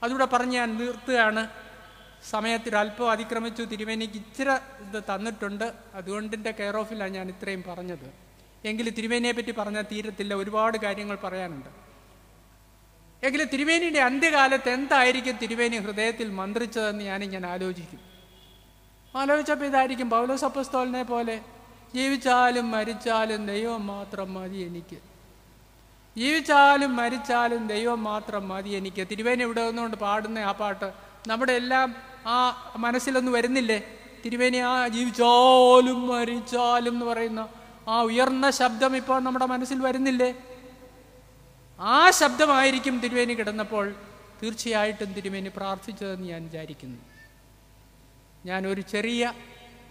അതുകൂടെ പറഞ്ഞ് ഞാൻ നിർത്തുകയാണ്. സമയത്തിൽ അല്പം അതിക്രമിച്ചു. തിരുമേനിക്ക് ഇച്ചിരി ഇത് തന്നിട്ടുണ്ട്, അതുകൊണ്ടിൻ്റെ കെയർ ഓഫിലാണ് ഞാൻ ഇത്രയും പറഞ്ഞത്. എങ്കിലും തിരുമേനിയെ പറ്റി പറഞ്ഞാൽ തീരത്തില്ല, ഒരുപാട് കാര്യങ്ങൾ പറയാനുണ്ട്. എങ്കിലും തിരുമേനിയുടെ അന്ത്യകാലത്ത് എന്തായിരിക്കും തിരുമേനി ഹൃദയത്തിൽ മന്ത്രിച്ചതെന്ന് ഞാനിങ്ങനെ ആലോചിച്ചപ്പോൾ ഇതായിരിക്കും. പൗലോസ് അപ്പോസ്തലനെ പോലെ ജീവിച്ചാലും മരിച്ചാലും ദൈവം മാത്രം മതി എനിക്ക്, ജീവിച്ചാലും മരിച്ചാലും ദൈവം മാത്രം മതി എനിക്ക്. തിരുമേനി ഇവിടെ നിന്നുകൊണ്ട് പാടുന്ന ആ പാട്ട് നമ്മുടെ എല്ലാം ആ മനസ്സിലൊന്നും വരുന്നില്ലേ? തിരുമേനി ആ ജീവിച്ചാലും മരിച്ചാലും എന്ന് പറയുന്ന ആ ഉയർന്ന ശബ്ദം ഇപ്പോൾ നമ്മുടെ മനസ്സിൽ വരുന്നില്ലേ? ആ ശബ്ദമായിരിക്കും തിരുമേനി കിടന്നപ്പോൾ തീർച്ചയായിട്ടും തിരുമേനി പ്രാർത്ഥിച്ചതെന്ന് ഞാൻ വിചാരിക്കുന്നു. ഞാൻ ഒരു ചെറിയ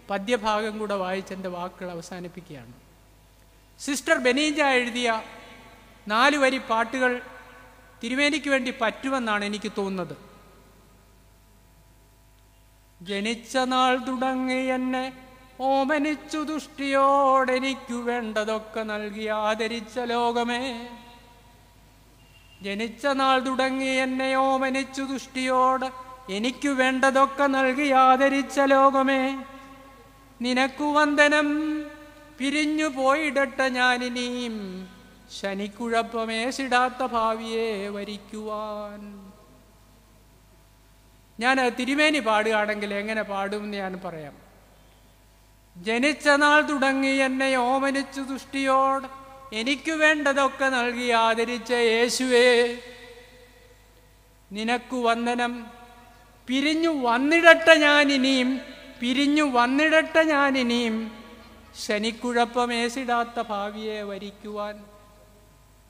പദ്യഭാഗം കൂടെ വായിച്ചെൻ്റെ വാക്കുകൾ അവസാനിപ്പിക്കുകയാണ്. സിസ്റ്റർ ബെനീജ എഴുതിയ 4 വരി പാട്ടുകൾ തിരുമേനിക്ക് വേണ്ടി പറ്റുമെന്നാണ് എനിക്ക് തോന്നുന്നത്. ജനിച്ച നാൾ തുടങ്ങി എന്നെ ഓമനിച്ചു ദുഷ്ടിയോടെനിക്കു വേണ്ടതൊക്കെ നൽകി ആദരിച്ച ലോകമേ, ജനിച്ച നാൾ തുടങ്ങി എന്നെ ഓമനിച്ചു ദുഷ്ടിയോട് എനിക്കു വേണ്ടതൊക്കെ നൽകി ആദരിച്ച ലോകമേ, നിനക്കു വന്ദനം, പിരിഞ്ഞു പോയിടട്ടെ ഞാനിനിയും ശനിക്കുഴപ്പമേശിടാത്ത ഭാവിയെ വരിക്കുവാൻ. ഞാൻ തിരുമേനി പാടുകയാണെങ്കിൽ എങ്ങനെ പാടുമെന്ന് ഞാൻ പറയാം. ജനിച്ച നാൾ തുടങ്ങി എന്നെ ഓമനിച്ചു ദുഷ്ടിയോട് എനിക്കു വേണ്ടതൊക്കെ നൽകി ആദരിച്ച യേശുവേ, നിനക്കു വന്ദനം, പിരിഞ്ഞു വന്നിടട്ടെ ഞാനിനിയും ശനിക്കുഴപ്പമേശിടാത്ത ഭാവിയെ വരിക്കുവാൻ.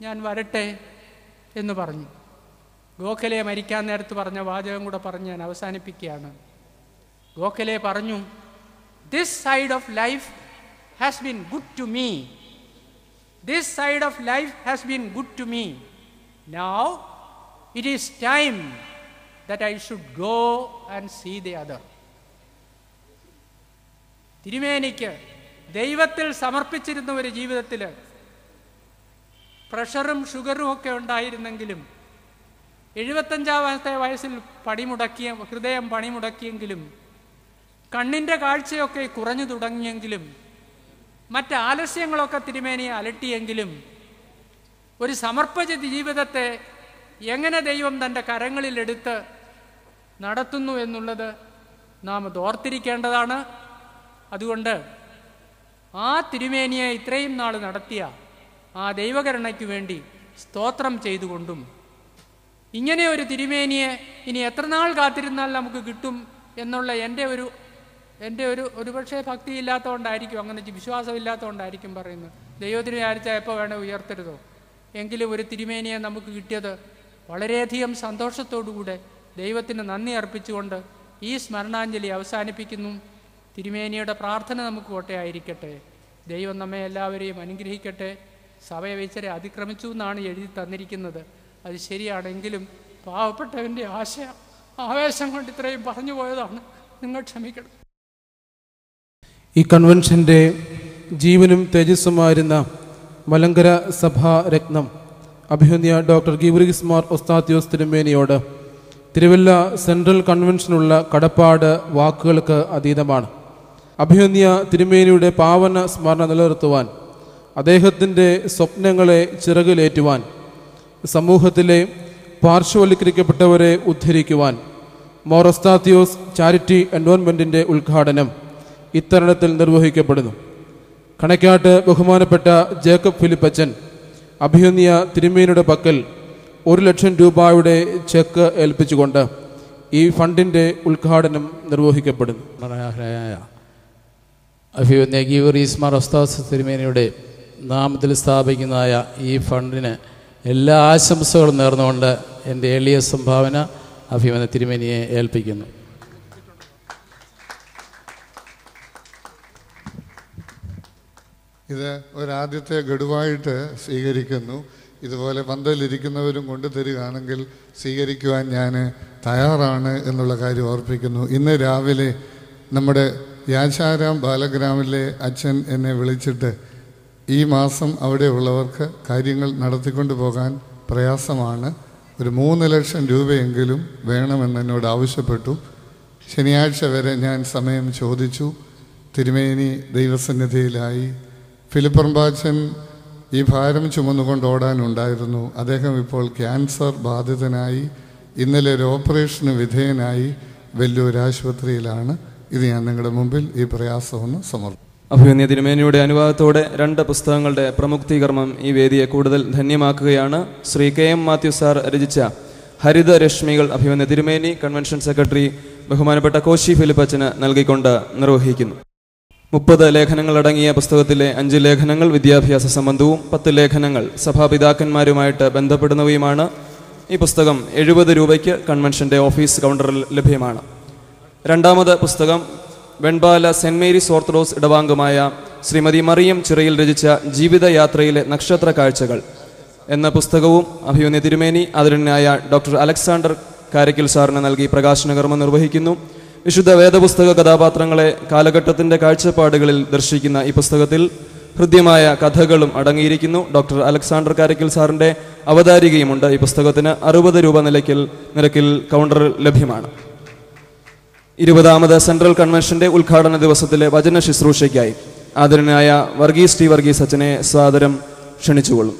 ഞാൻ വരട്ടെ എന്ന് പറഞ്ഞു. ഗോഖലെ മരിക്കാൻ നേരത്ത് പറഞ്ഞ വാചകം കൂടെ പറഞ്ഞ് ഞാൻ അവസാനിപ്പിക്കുകയാണ്. ഗോഖലെ പറഞ്ഞു, "This side of life has been good to me. This side of life has been good to me. Now it is time that I should go and see the other." തിരുമേനിക്ക് ദൈവത്തിൽ സമർപ്പിച്ചിരുന്ന ഒരു ജീവിതത്തിൽ പ്രഷറും ഷുഗറും ഒക്കെ ഉണ്ടായിരുന്നെങ്കിലും 75-ാമത്തെ വയസ്സിൽ ഹൃദയം പണിമുടക്കിയെങ്കിലും കണ്ണിൻ്റെ കാഴ്ചയൊക്കെ കുറഞ്ഞു തുടങ്ങിയെങ്കിലും മറ്റ് ആലസ്യങ്ങളൊക്കെ തിരുമേനിയെ അലട്ടിയെങ്കിലും ഒരു സമർപ്പിച്ച ജീവിതത്തെ എങ്ങനെ ദൈവം തൻ്റെ കരങ്ങളിലെടുത്ത് നടത്തുന്നു എന്നുള്ളത് നാം ഓർത്തിരിക്കേണ്ടതാണ്. അതുകൊണ്ട് ആ തിരുമേനിയെ ഇത്രയും നാൾ നടത്തിയ ആ ദൈവകരുണയ്ക്ക് വേണ്ടി സ്തോത്രം ചെയ്തുകൊണ്ടും, ഇങ്ങനെ ഒരു തിരുമേനിയെ ഇനി എത്ര നാൾ കാത്തിരുന്നാൽ നമുക്ക് കിട്ടും എന്നുള്ള എൻ്റെ ഒരുപക്ഷെ ഭക്തിയില്ലാത്തതുകൊണ്ടായിരിക്കും, അങ്ങനെ വിശ്വാസമില്ലാത്തതുകൊണ്ടായിരിക്കും പറയുന്നത്. ദൈവത്തിന് വിചാരിച്ചാൽ എപ്പോൾ വേണേൽ ഉയർത്തരുതോ? എങ്കിലും ഒരു തിരുമേനിയെ നമുക്ക് കിട്ടിയത് വളരെയധികം സന്തോഷത്തോടുകൂടെ ദൈവത്തിന് നന്ദി അർപ്പിച്ചുകൊണ്ട് ഈ സ്മരണാഞ്ജലി അവസാനിപ്പിക്കുന്നു. തിരുമേനിയുടെ പ്രാർത്ഥന നമുക്ക് കോട്ടയായിരിക്കട്ടെ. ദൈവം നമ്മെ എല്ലാവരെയും അനുഗ്രഹിക്കട്ടെ. സഭയെ വെച്ചരെ അതിക്രമിച്ചു എന്നാണ് എഴുതി തന്നിരിക്കുന്നത്. അത് ശരിയാണെങ്കിലും പാവപ്പെട്ടവൻ്റെ ആവേശം കൊണ്ട് ഇത്രയും പറഞ്ഞു പോയതാണ്. നിങ്ങൾ ക്ഷമിക്കണം. ഈ കൺവെൻഷൻ്റെ ജീവനും തേജസ്സുമായിരുന്ന മലങ്കര സഭാരത്നം അഭിമന്യ ഡോക്ടർ ഗീവർഗീസ് മാർ ഒസ്താത്യോസ് തിരുമേനിയോട് തിരുവല്ല സെൻട്രൽ കൺവെൻഷനുള്ള കടപ്പാട് വാക്കുകൾക്ക് അതീതമാണ്. അഭിമന്യ തിരുമേനിയുടെ പാവന സ്മരണ നിലനിർത്തുവാൻ, അദ്ദേഹത്തിൻ്റെ സ്വപ്നങ്ങളെ ചിറകിലേറ്റുവാൻ, സമൂഹത്തിലെ പാർശ്വവൽക്കരിക്കപ്പെട്ടവരെ ഉദ്ധരിക്കുവാൻ മോർ ഒസ്താത്യോസ് ചാരിറ്റി എൻവോൺമെൻറ്റിൻ്റെ ഉദ്ഘാടനം ഇത്തരണത്തിൽ നിർവഹിക്കപ്പെടുന്നു. കണക്കാട്ട് ബഹുമാനപ്പെട്ട ജേക്കബ് ഫിലിപ്പച്ചൻ അഭിമന്യ തിരുമേനിയുടെ പക്കൽ 1,00,000 രൂപയുടെ ചെക്ക് ഏൽപ്പിച്ചുകൊണ്ട് ഈ ഫണ്ടിൻ്റെ ഉദ്ഘാടനം നിർവഹിക്കപ്പെടുന്നു. അഭിമന്യ ഗീവർഗീസ് മാർ ഒസ്താത്യോസ് തിരുമേനിയുടെ നാമത്തിൽ സ്ഥാപിക്കുന്നതായ ഈ ഫണ്ടിന് എല്ലാ ആശംസകളും നേർന്നുകൊണ്ട് എൻ്റെ എളിയ സംഭാവന അഭിമന്യ തിരുമേനിയെ ഏൽപ്പിക്കുന്നു. ഇത് ഒരാദ്യത്തെ ഗഡുവായിട്ട് സ്വീകരിക്കുന്നു. ഇതുപോലെ പന്തലിരിക്കുന്നവരും കൊണ്ടു തരികയാണെങ്കിൽ സ്വീകരിക്കുവാൻ ഞാൻ തയ്യാറാണ് എന്നുള്ള കാര്യം ഓർപ്പിക്കുന്നു. ഇന്ന് രാവിലെ നമ്മുടെ യാചാരാം ബാലഗ്രാമിലെ അച്ഛൻ എന്നെ വിളിച്ചിട്ട് ഈ മാസം അവിടെ ഉള്ളവർക്ക് കാര്യങ്ങൾ നടത്തിക്കൊണ്ടു പോകാൻ പ്രയാസമാണ്, ഒരു 3,00,000 രൂപയെങ്കിലും വേണമെന്ന് എന്നോട് ആവശ്യപ്പെട്ടു. ശനിയാഴ്ച വരെ ഞാൻ സമയം ചോദിച്ചു. തിരുമേനി ദൈവസന്നിധിയിലായി ഫിലിപ്പറമ്പാച്ചൻ ഈ ഭാരം ചുമന്നുകൊണ്ട് ഓടാനുണ്ടായിരുന്നു. അദ്ദേഹം ഇപ്പോൾ ക്യാൻസർ ബാധിതനായി ഇന്നലെ ഒരു ഓപ്പറേഷന് വിധേയനായി വലിയൊരു ആശുപത്രിയിലാണ്. ഇത് ഞാൻ നിങ്ങളുടെ മുമ്പിൽ ഈ പ്രയാസമൊന്ന് സമർപ്പിക്കും. അഭിമന്യ തിരുമേനിയുടെ അനുവാദത്തോടെ 2 പുസ്തകങ്ങളുടെ പ്രമുക്തീകരണം ഈ വേദിയെ കൂടുതൽ ധന്യമാക്കുകയാണ്. ശ്രീ KM മാത്യു സാർ രചിച്ച ഹരിത രശ്മികൾ അഭിമന്യ തിരുമേനി കൺവെൻഷൻ സെക്രട്ടറി ബഹുമാനപ്പെട്ട കോശി ഫിലിപ്പച്ചന് നൽകിക്കൊണ്ട് നിർവഹിക്കുന്നു. 30 ലേഖനങ്ങൾ അടങ്ങിയ പുസ്തകത്തിലെ 5 ലേഖനങ്ങൾ വിദ്യാഭ്യാസ സംബന്ധവും 10 ലേഖനങ്ങൾ സഭാപിതാക്കന്മാരുമായിട്ട് ബന്ധപ്പെടുന്നവയുമാണ്. ഈ പുസ്തകം 70 രൂപയ്ക്ക് കൺവെൻഷൻ്റെ ഓഫീസ് കൗണ്ടറിൽ ലഭ്യമാണ്. 2ാമത് പുസ്തകം വെൺപാല സെൻറ് മേരീസ് ഓർത്തഡോക്സ് ഇടവാംഗമായ ശ്രീമതി മറിയം ചിറയിൽ രചിച്ച ജീവിതയാത്രയിലെ നക്ഷത്ര കാഴ്ചകൾ എന്ന പുസ്തകവും അഭിമന്യ തിരുമേനി ആദരണീയനായ ഡോക്ടർ അലക്സാണ്ടർ കാരയ്ക്കൽ സാറിന് നൽകി പ്രകാശനകർമ്മം നിർവഹിക്കുന്നു. വിശുദ്ധ വേദപുസ്തക കഥാപാത്രങ്ങളെ കാലഘട്ടത്തിൻ്റെ കാഴ്ചപ്പാടുകളിൽ ദർശിക്കുന്ന ഈ പുസ്തകത്തിൽ ഹൃദ്യമായ കഥകളും അടങ്ങിയിരിക്കുന്നു. ഡോക്ടർ അലക്സാണ്ടർ കാരയ്ക്കൽ സാറിൻ്റെ അവതാരികയുമുണ്ട്. ഈ പുസ്തകത്തിന് 60 രൂപ നിരക്കിൽ കൗണ്ടറിൽ ലഭ്യമാണ്. 20ാമത് സെൻട്രൽ കൺവെൻഷൻ്റെ ഉദ്ഘാടന ദിവസത്തിലെ വചന ശുശ്രൂഷയ്ക്കായി ആദരണീയനായ വർഗീസ് ടി വർഗീസ് അച്ഛനെ സാദരം ക്ഷണിച്ചുകൊള്ളും.